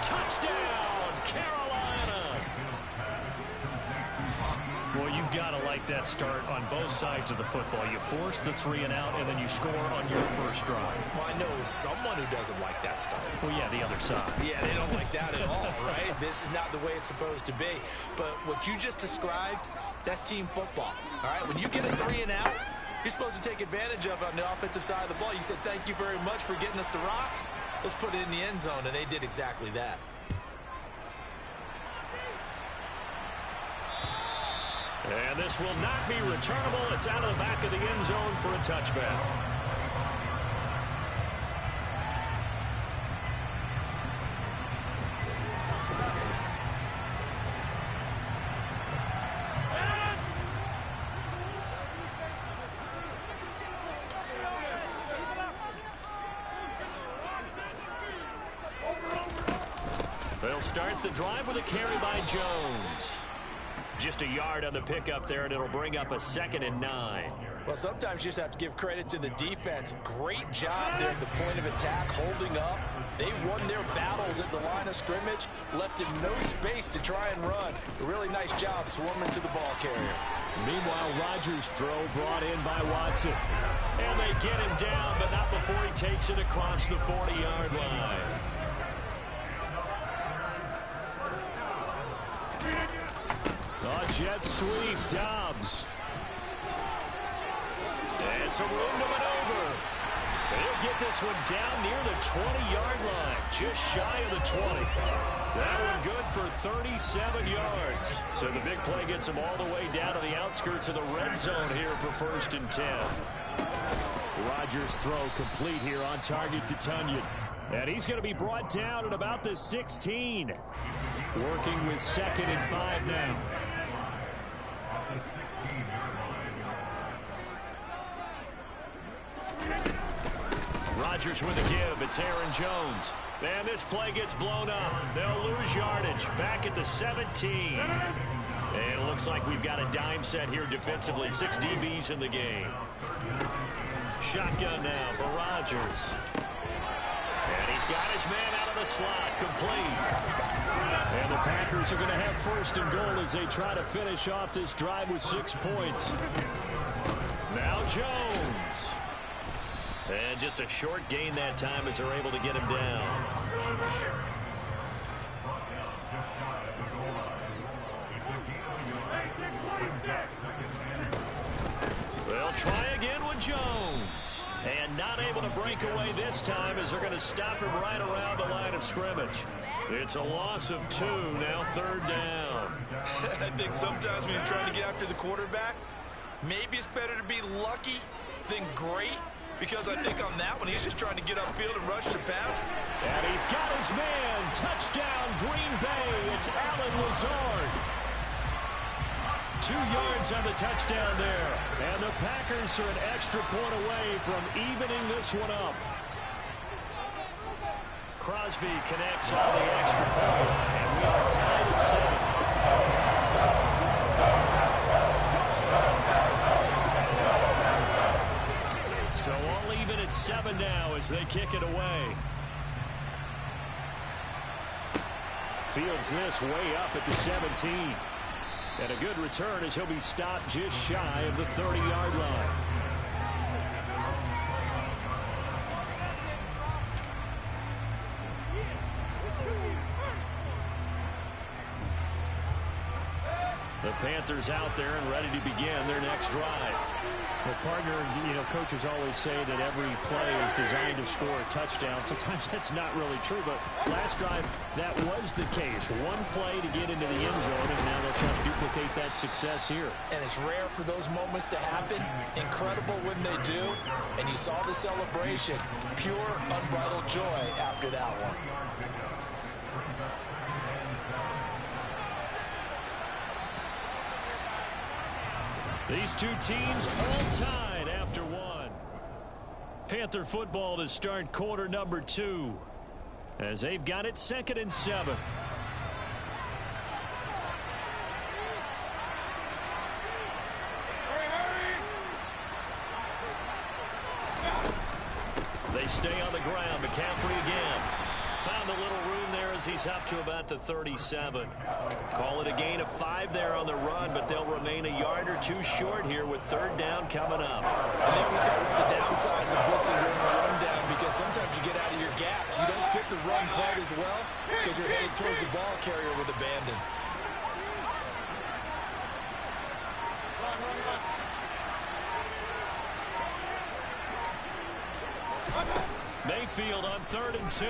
Touchdown, Carolina. Well, you've got to like that start on both sides of the football. You force the 3 and out, and then you score on your first drive. Well, I know someone who doesn't like that start. Well, yeah, the other side. Yeah, they don't like that at all, right? This is not the way it's supposed to be. But what you just described, that's team football, all right? When you get a 3 and out, you're supposed to take advantage of it on the offensive side of the ball. You said, thank you very much for getting us the rock. Let's put it in the end zone, and they did exactly that. And this will not be returnable. It's out of the back of the end zone for a touchback. They'll start the drive with a carry by Jones. Just a yard on the pickup there, and it'll bring up a 2nd and 9. Well, sometimes you just have to give credit to the defense. Great job there at the point of attack, holding up. They won their battles at the line of scrimmage, left him no space to try and run. A really nice job swarming to the ball carrier. Meanwhile, Rodgers' throw brought in by Watson. And they get him down, but not before he takes it across the 40-yard line. A jet sweep, Dobbs. And some room to maneuver. They'll get this one down near the 20-yard line, just shy of the 20. That one good for 37 yards. So the big play gets them all the way down to the outskirts of the red zone here for 1st and 10. Rodgers' throw complete here on target to Tunyon. And he's going to be brought down at about the 16. Working with 2nd and 5 now. Rodgers with a give. It's Aaron Jones. And this play gets blown up. They'll lose yardage. Back at the 17. And it looks like we've got a dime set here defensively. 6 DBs in the game. Shotgun now for Rodgers. And he's got his man out of the slot. Complete. And the Packers are going to have 1st and goal as they try to finish off this drive with 6 points. Now Jones. And just a short gain that time as they're able to get him down. They'll try again with Jones. And not able to break away this time as they're going to stop him right around the line of scrimmage. It's a loss of 2, now 3rd down. I think sometimes when you're trying to get after the quarterback, maybe it's better to be lucky than great. Because I think on that one, he's just trying to get upfield and rush the pass. And he's got his man. Touchdown, Green Bay. It's Allen Lazard. 2 yards on the touchdown there. And the Packers are an extra point away from evening this one up. Crosby connects on the extra point. And we are tied at 7. So all even at 7 now as they kick it away. Fields this way up at the 17. And a good return as he'll be stopped just shy of the 30-yard line. The Panthers out there and ready to begin their next drive. Well, partner, coaches always say that every play is designed to score a touchdown. Sometimes that's not really true, but last drive, that was the case. One play to get into the end zone, and now they'll try to duplicate that success here. And it's rare for those moments to happen. Incredible when they do. And you saw the celebration. Pure, unbridled joy after that one. These two teams all tied after 1. Panther football to start quarter number 2 as they've got it 2nd and 7. They stay on the ground. McCaffrey again. Found a little room there as he's up to about the 37. Call it a gain of 5 there on the run, but they'll remain a yard or 2 short here with 3rd down coming up. And then we saw one of the downsides of blitzing during a rundown, because sometimes you get out of your gaps. You don't fit the run quite as well because you're headed towards the ball carrier with abandon. Mayfield on 3rd and 2.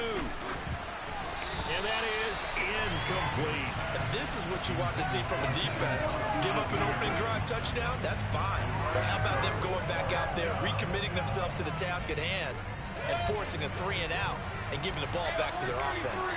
And that is incomplete. And this is what you want to see from a defense. Give up an opening drive touchdown, that's fine. But how about them going back out there, recommitting themselves to the task at hand, and forcing a 3 and out, and giving the ball back to their offense.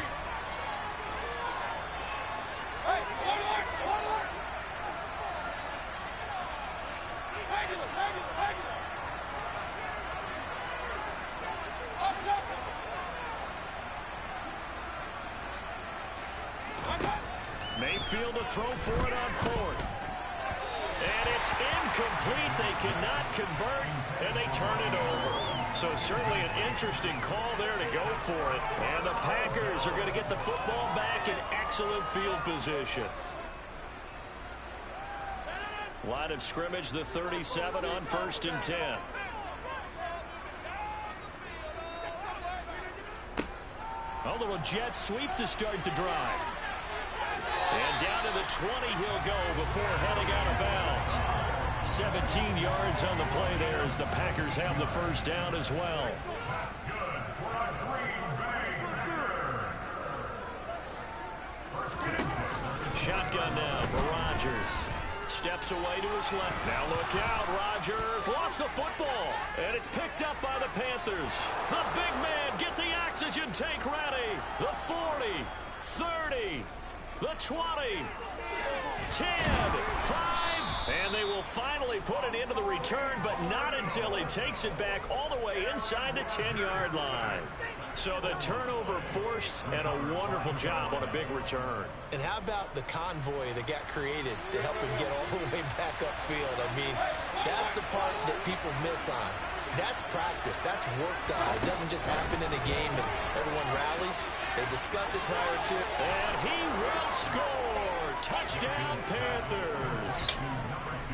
Mayfield to throw for it on 4th. And it's incomplete. They cannot convert, and they turn it over. So certainly an interesting call there to go for it. And the Packers are going to get the football back in excellent field position. Line of scrimmage, the 37 on 1st and 10. A little jet sweep to start the drive. And down to the 20 he'll go before heading out of bounds. 17 yards on the play there as the Packers have the first down as well. Shotgun now for Rodgers. Steps away to his left. Now look out. Rodgers lost the football. And it's picked up by the Panthers. The big man, get the oxygen tank ready. The 40, 30, the 20, 10, 5, and they will finally put it into the return, but not until he takes it back all the way inside the 10-yard line. So the turnover forced, and a wonderful job on a big return. And how about the convoy that got created to help him get all the way back upfield? I mean, that's the part that people miss on. That's practice. That's worked on. It doesn't just happen in a game and everyone rallies. They discuss it prior to. And he will score. Touchdown, Panthers.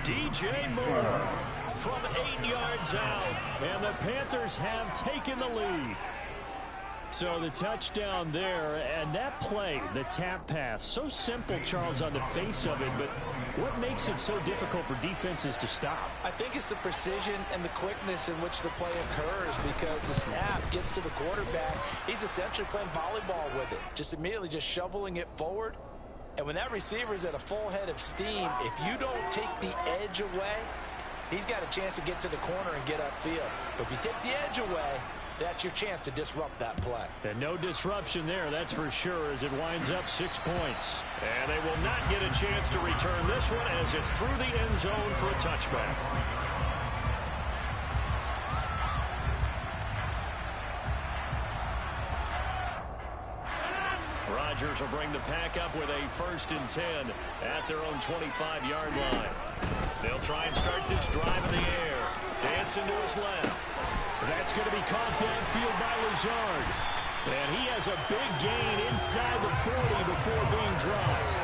DJ Moore from 8 yards out. And the Panthers have taken the lead. So the touchdown there, and that play, the tap pass, so simple, Charles, on the face of it, but what makes it so difficult for defenses to stop? I think it's the precision and the quickness in which the play occurs, because the snap gets to the quarterback. He's essentially playing volleyball with it, just immediately just shoveling it forward. And when that receiver is at a full head of steam, if you don't take the edge away, he's got a chance to get to the corner and get upfield. But if you take the edge away, that's your chance to disrupt that play. And no disruption there, that's for sure, as it winds up 6 points. And they will not get a chance to return this one as it's through the end zone for a touchback. Rodgers will bring the pack up with a 1st and 10 at their own 25-yard line. They'll try and start this drive in the air. Dancing to his left. That's going to be caught downfield by Lazard. And he has a big gain inside the 40 before being dropped.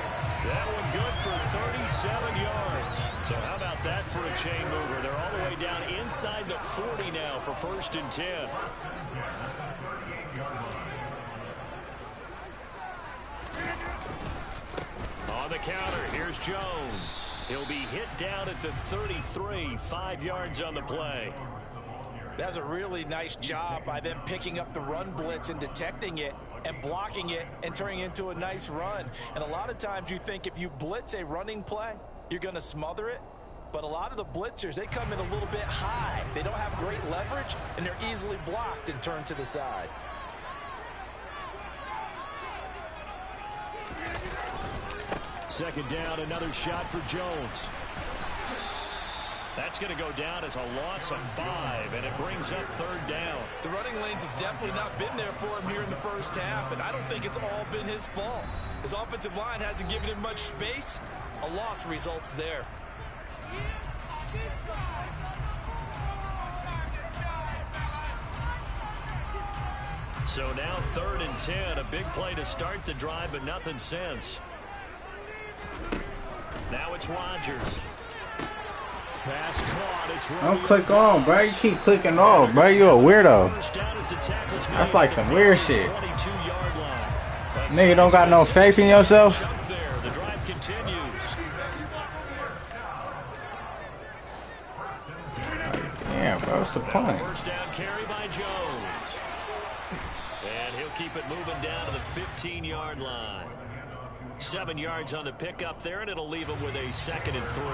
That one good for 37 yards. So how about that for a chain mover? They're all the way down inside the 40 now for 1st and 10. On the counter, here's Jones. He'll be hit down at the 33, 5 yards on the play. That's a really nice job by them picking up the run blitz and detecting it and blocking it and turning it into a nice run. And a lot of times you think if you blitz a running play, you're going to smother it. But a lot of the blitzers, they come in a little bit high. They don't have great leverage, and they're easily blocked and turned to the side. Second down, another shot for Jones. That's going to go down as a loss of 5, and it brings up 3rd down. The running lanes have definitely not been there for him here in the first half, and I don't think it's all been his fault. His offensive line hasn't given him much space. A loss results there. So now 3rd and 10, a big play to start the drive, but nothing since. Now it's Rodgers. Pass caught. It's don't click on, bro. You keep clicking off, bro. You a weirdo. That's like some weird shit. Nigga don't got no faith in yourself. The drive continues. Yeah, bro. What's the point? First down carry by Jones. And he'll keep it moving down to the 15-yard line. 7 yards on the pickup there, and it'll leave him with a 2nd and 3.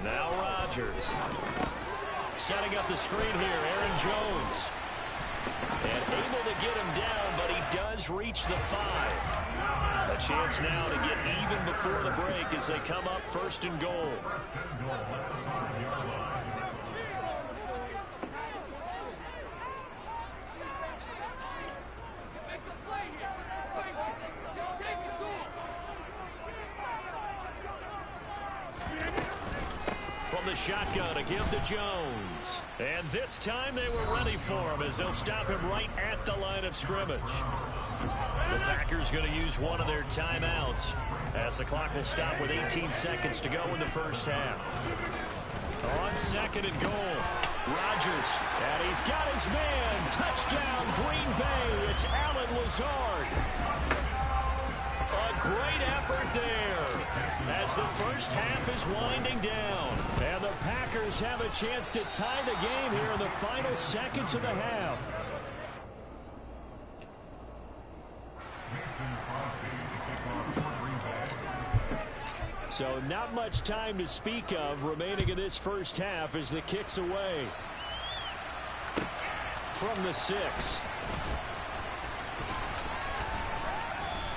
Now Rodgers. Setting up the screen here, Aaron Jones. And able to get him down, but he does reach the 5. A chance now to get even before the break as they come up 1st and goal. From the shotgun, a give to Jones. And this time they were ready for him as they'll stop him right at the line of scrimmage. The Packers going to use one of their timeouts as the clock will stop with 18 seconds to go in the first half. On 2nd and goal, Rodgers, and he's got his man. Touchdown, Green Bay. It's Allen Lazard. A great effort there as the first half is winding down. And the Packers have a chance to tie the game here in the final seconds of the half. So not much time to speak of remaining in this first half as the kick's away. From the 6.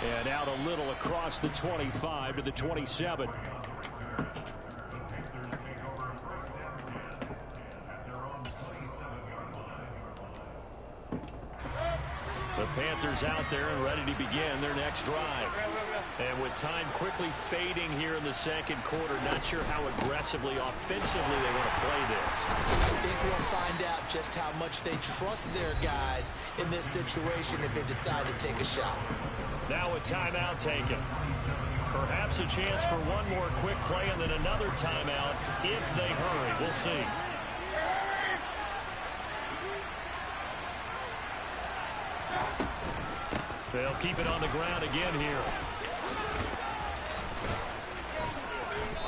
And out a little across the 25 to the 27. The Panthers out there and ready to begin their next drive. And with time quickly fading here in the second quarter, not sure how aggressively, offensively they want to play this. I think we'll find out just how much they trust their guys in this situation if they decide to take a shot. Now a timeout taken. Perhaps a chance for one more quick play and then another timeout if they hurry. We'll see. They'll keep it on the ground again here.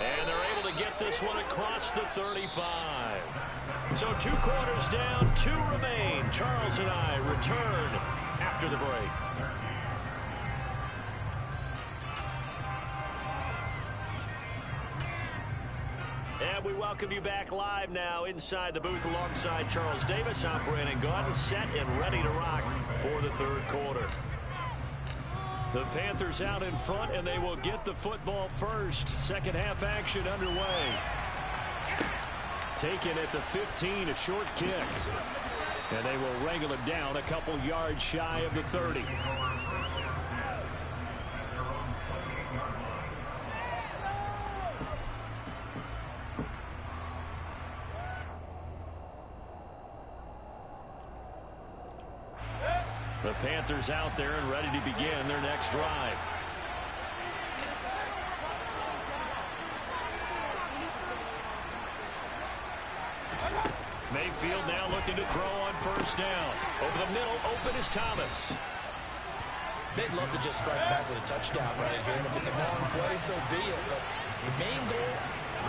And they're able to get this one across the 35. So 2 quarters down, 2 remain. Charles and I return after the break. And we welcome you back live now inside the booth alongside Charles Davis. I'm Brandon Gaudin, set and ready to rock for the third quarter. The Panthers out in front, and they will get the football first. Second half action underway. Taken at the 15, a short kick. And they will wrangle him down a couple yards shy of the 30. The Panthers out there and ready to begin their next drive. Mayfield now looking to throw on first down. Over the middle, open is Thomas. They'd love to just strike back with a touchdown right here, and if it's a long play, so be it. But the main goal,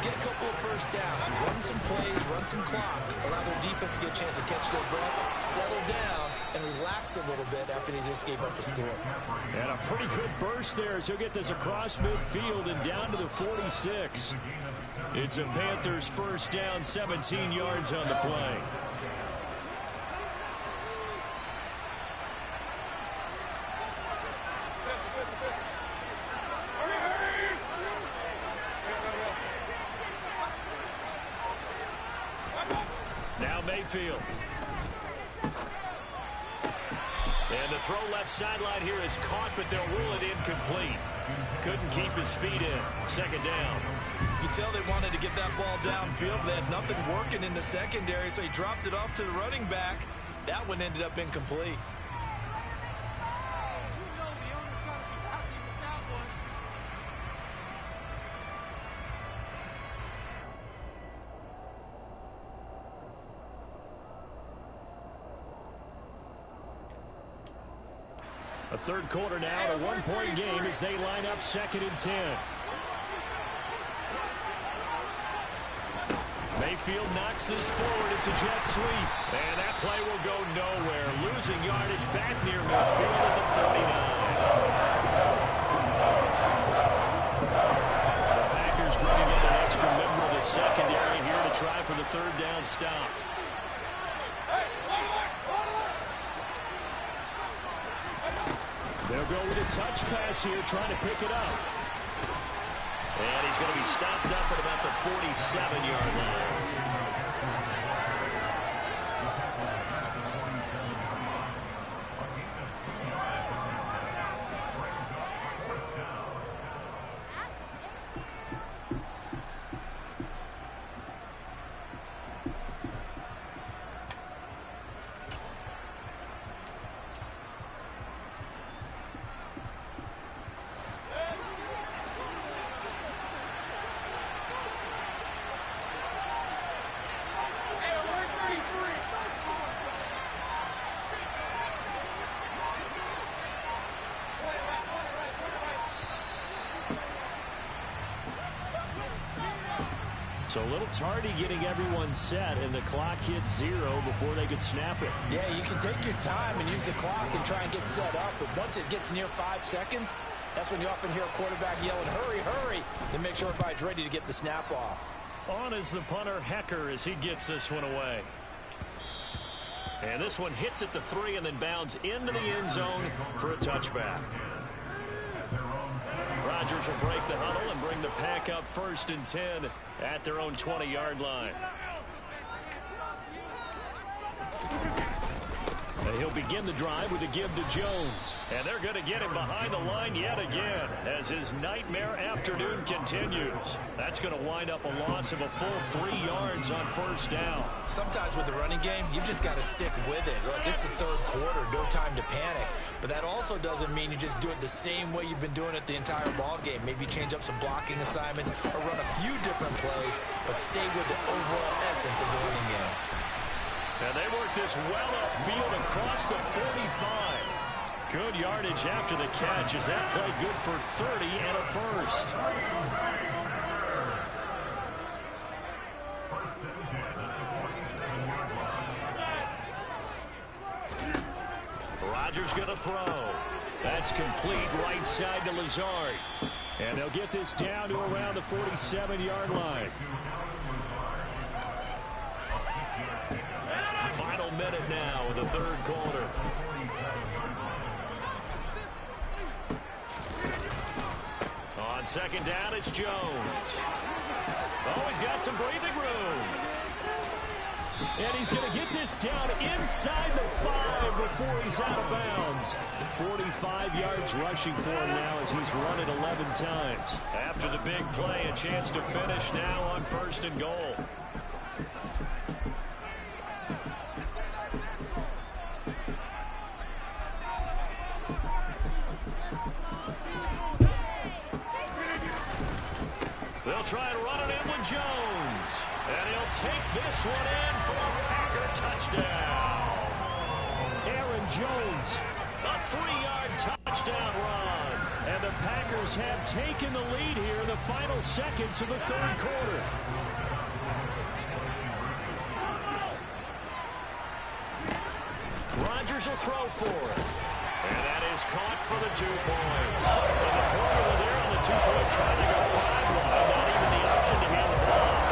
get a couple of first downs, run some plays, run some clock, allow their defense to get a chance to catch their breath, settle down, and relax a little bit after they just gave up a score. And a pretty good burst there as he'll get this across midfield and down to the 46. It's a Panthers first down, 17 yards on the play. Now Mayfield. And the throw left sideline here is caught, but they'll rule it incomplete. Couldn't keep his feet in. Second down. You can tell they wanted to get that ball downfield, but they had nothing working in the secondary, so he dropped it off to the running back. That one ended up incomplete. A third quarter now, a one-point game as they line up 2nd and 10. Mayfield knocks this forward. It's a jet sweep. And that play will go nowhere. Losing yardage back near midfield at the 49. The Packers bringing in an extra member of the secondary here to try for the 3rd down stop. They'll go with a touch pass here, trying to pick it up. And he's going to be stopped up at about the 47-yard line. So a little tardy getting everyone set, and the clock hits 0 before they could snap it. Yeah, you can take your time and use the clock and try and get set up, but once it gets near 5 seconds, that's when you often hear a quarterback yelling, hurry, hurry, to make sure everybody's ready to get the snap off. On is the punter, Hecker, as he gets this one away. And this one hits at the 3 and then bounds into the end zone for a touchback. Rodgers will break the huddle and bring the pack up 1st and 10 at their own 20-yard line. And he'll begin the drive with a give to Jones. And they're going to get him behind the line yet again as his nightmare afternoon continues. That's going to wind up a loss of a full 3 yards on 1st down. Sometimes with the running game, you've just got to stick with it. Look, it's the 3rd quarter, no time to panic. But that also doesn't mean you just do it the same way you've been doing it the entire ball game. Maybe change up some blocking assignments or run a few different plays, but stay with the overall essence of the running game. And they work this well upfield across the 45. Good yardage after the catch as that play good for 30 and a 1st. Rodgers going to throw. That's complete right side to Lazard. And they'll get this down to around the 47-yard line. Final minute now of the 3rd quarter. On 2nd down, it's Jones. Oh, he's got some breathing room. And he's going to get this down inside the 5 before he's out of bounds. 45 yards rushing for him now as he's run it 11 times. After the big play, a chance to finish now on 1st and goal. They'll try to run it in with Jones. And he'll take this one in for a Packer touchdown. Aaron Jones, a 3-yard touchdown run. And the Packers have taken the lead here in the final seconds of the 3rd quarter. Rodgers will throw for it. And that is caught for the 2 points. And the formula there on the 2-point try to go 5 wide. Not even the option to hand the ball off.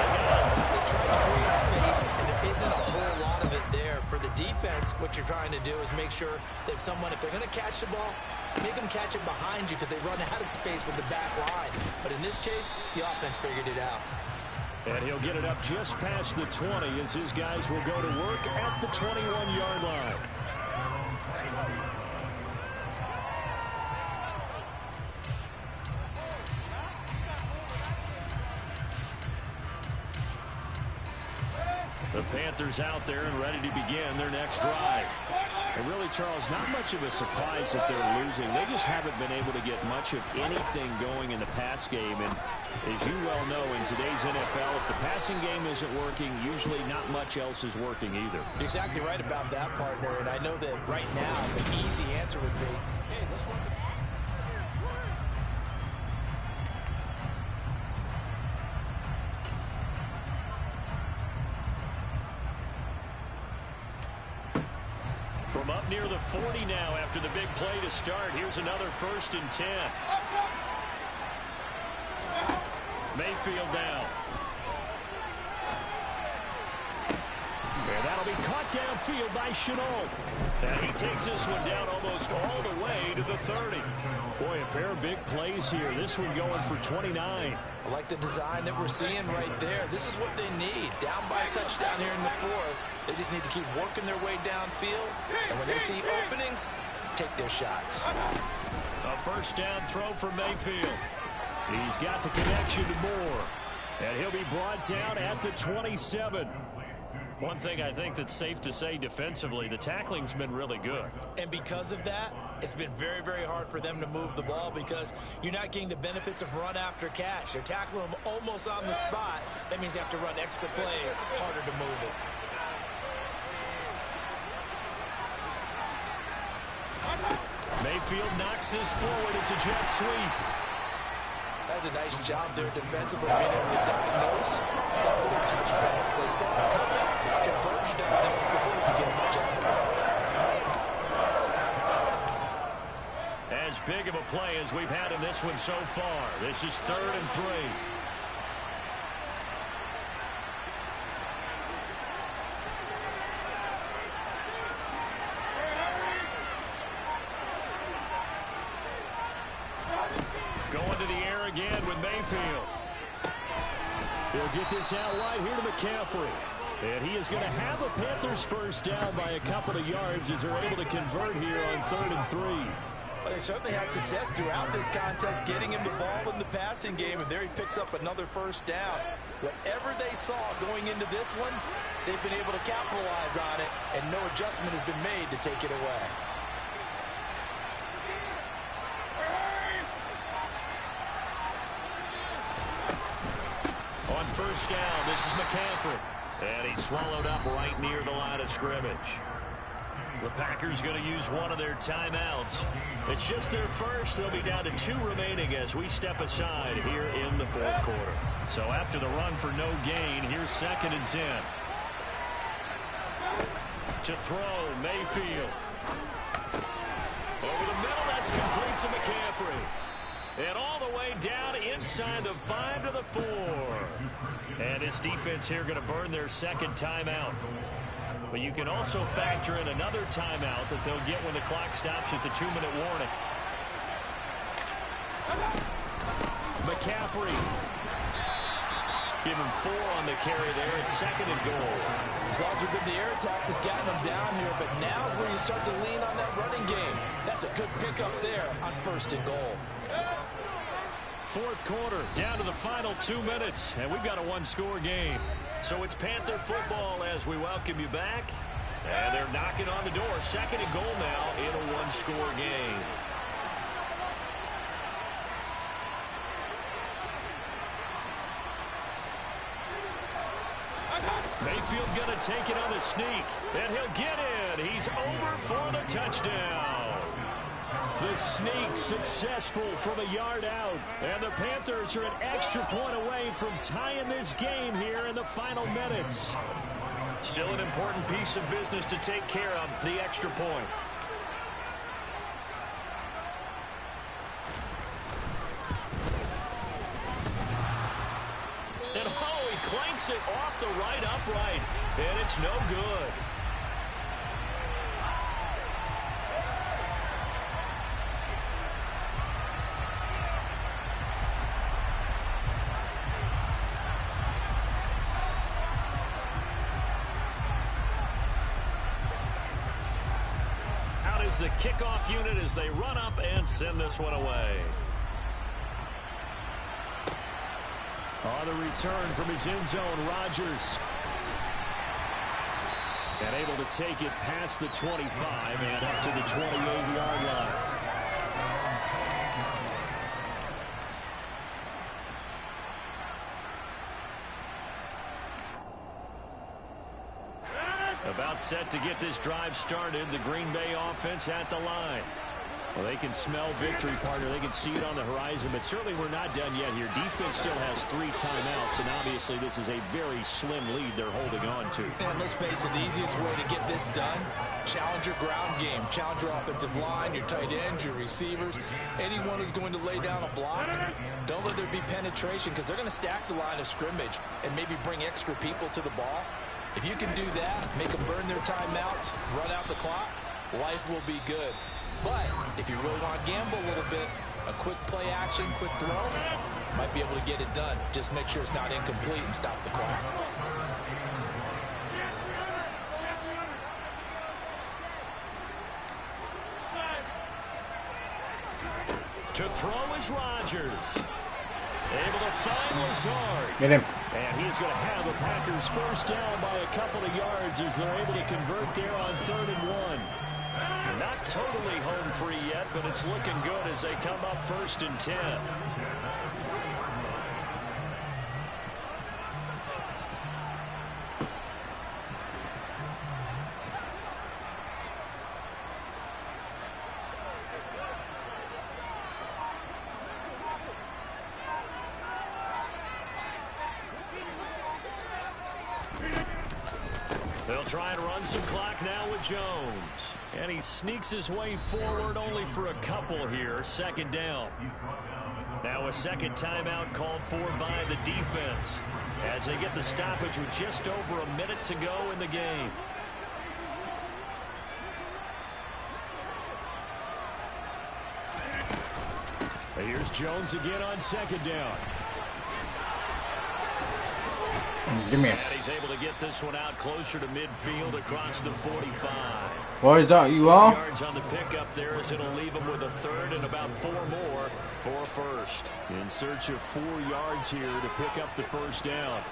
They tried to create space, and there isn't a whole lot of it there. For the defense, what you're trying to do is make sure that if they're going to catch the ball, make them catch it behind you because they run out of space with the back line. But in this case, the offense figured it out. And he'll get it up just past the 20 as his guys will go to work at the 21-yard line. The Panthers out there and ready to begin their next drive. And really, Charles, not much of a surprise that they're losing. They just haven't been able to get much of anything going in the pass game. And as you well know, in today's NFL, if the passing game isn't working, usually not much else is working either. You're exactly right about that, partner. And I know that right now the easy answer would be, hey, let's run the... From up near the 40 now after the big play to start. Here's another 1st and 10. Mayfield down. And that'll be caught downfield by Chenault. And he takes this one down almost all the way to the 30. Boy, a pair of big plays here. This one going for 29. I like the design that we're seeing right there. This is what they need. Down by a touchdown here in the 4th. They just need to keep working their way downfield. And when they see openings, take their shots. A 1st down throw for Mayfield. He's got the connection to Moore. And he'll be brought down at the 27. One thing I think that's safe to say defensively, the tackling's been really good. And because of that, it's been very, very hard for them to move the ball because you're not getting the benefits of run after catch. They're tackling them almost on the spot. That means you have to run extra plays, harder to move it. Mayfield knocks this forward. It's a jet sweep. That's a nice job there defensively, being able to diagnose that little touch pass. They saw it coming, converged on it before they could get much out of it. As big of a play as we've had in this one so far. This is 3rd and 3. Going to the air again with Mayfield. He'll get this out wide here to McCaffrey. And he is going to have a Panthers 1st down by a couple of yards as they're able to convert here on 3rd and 3. Well, they certainly had success throughout this contest getting him the ball in the passing game, and there he picks up another 1st down. Whatever they saw going into this one, they've been able to capitalize on it, and no adjustment has been made to take it away. On 1st down, this is McCaffrey. And he's swallowed up right near the line of scrimmage. The Packers going to use one of their timeouts. It's just their first. They'll be down to 2 remaining as we step aside here in the 4th quarter. So after the run for no gain, here's 2nd and 10. To throw, Mayfield. Over the middle, that's complete to McCaffrey. And all the way down inside the 5 to the 4. And this defense here going to burn their 2nd timeout. But you can also factor in another timeout that they'll get when the clock stops at the 2-minute warning. McCaffrey. Give him 4 on the carry there. It's 2nd and goal. As long as you've been the air attack has gotten them down here, but now is where you start to lean on that running game. That's a good pickup there on 1st and goal. 4th quarter, down to the final 2 minutes, and we've got a 1-score game. So it's Panther football as we welcome you back. And they're knocking on the door. 2nd and goal now in a 1-score game. Mayfield going to take it on the sneak, and he'll get in. He's over for the touchdown. The sneak successful from a yard out. And the Panthers are an extra point away from tying this game here in the final minutes. Still an important piece of business to take care of, the extra point. And oh, he clanks it off the right upright. And it's no good. The kickoff unit as they run up and send this one away. On the return from his end zone, Rodgers. And able to take it past the 25 and up to the 28-yard line. About set to get this drive started. The Green Bay offense at the line. Well, they can smell victory, partner. They can see it on the horizon, but certainly we're not done yet here. Defense still has 3 timeouts, and obviously this is a very slim lead they're holding on to. And let's face it, the easiest way to get this done, challenge your ground game. Challenge your offensive line, your tight ends, your receivers, anyone who's going to lay down a block. Don't let there be penetration because they're going to stack the line of scrimmage and maybe bring extra people to the ball. If you can do that, make them burn their timeouts, run out the clock, life will be good. But if you really want to gamble a little bit, a quick play action, quick throw, might be able to get it done. Just make sure it's not incomplete and stop the clock. To throw is Rodgers. Able to find Lazard. Get him. And he's going to have the Packers first down by a couple of yards as they're able to convert there on 3rd and 1. Not totally home free yet, but it's looking good as they come up 1st and 10. They'll try and run some clock now with Jones. And he sneaks his way forward only for a couple here. 2nd down. Now a second timeout called for by the defense as they get the stoppage with just over a minute to go in the game. Here's Jones again on 2nd down. Give me a. And he's able to get this one out closer to midfield across the 45. Boys, are you all? Yards on the pickup there as it'll leave him with a 3rd and about 4 more for a 1st. In search of 4 yards here to pick up the 1st down.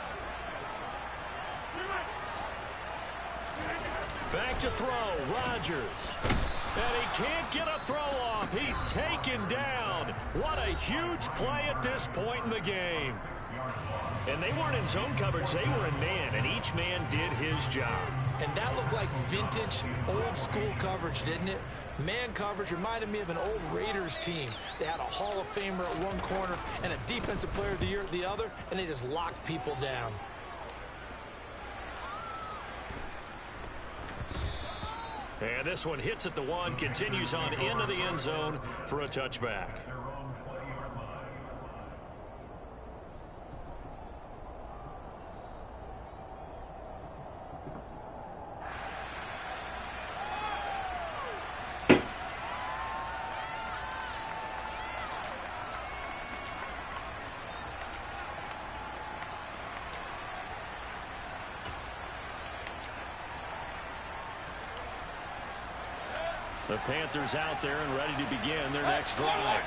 Back to throw, Rodgers. And he can't get a throw off. He's taken down. What a huge play at this point in the game. And they weren't in zone coverage, they were in man, and each man did his job. And that looked like vintage, old-school coverage, didn't it? Man coverage reminded me of an old Raiders team. They had a Hall of Famer at one corner and a Defensive Player of the Year at the other, and they just locked people down. And this one hits at the 1, continues on into the end zone for a touchback. The Panthers out there and ready to begin their next drive.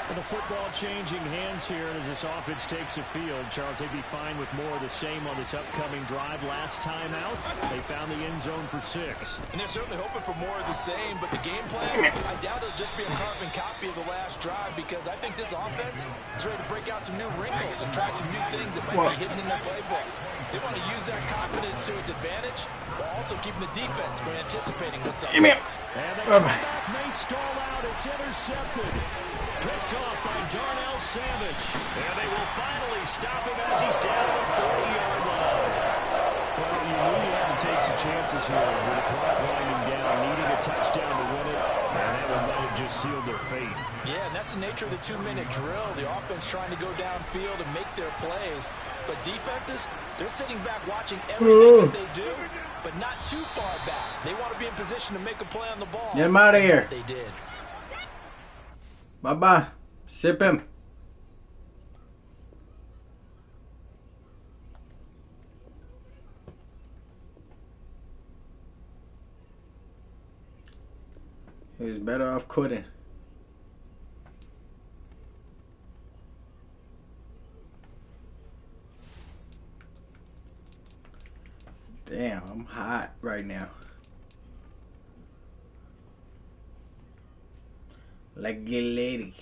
And the football changing hands here as this offense takes the field. Charles, they'd be fine with more of the same on this upcoming drive. Last time out, they found the end zone for 6. And they're certainly hoping for more of the same, but the game plan, I doubt it'll just be a carbon copy of the last drive because I think this offense is ready to break out some new wrinkles and try some new things that might be hidden in their playbook. They want to use that confidence to its advantage, while also keeping the defense from anticipating what's up next. And the comeback may stall out. It's intercepted. Picked off by Darnell Savage. And they will finally stop him as he's down at the 40-yard line. Well, you knew you had to take some chances here with the clock winding down, needing a touchdown to win it, and that one might have just sealed their fate. Yeah, and that's the nature of the 2-minute drill. The offense trying to go downfield and make their plays. But defenses, they're sitting back watching everything that they do, but not too far back. They want to be in position to make a play on the ball. Get him out of here. They did. Bye-bye. Sip him. He was better off quitting. Damn, I'm hot right now. Like a lady.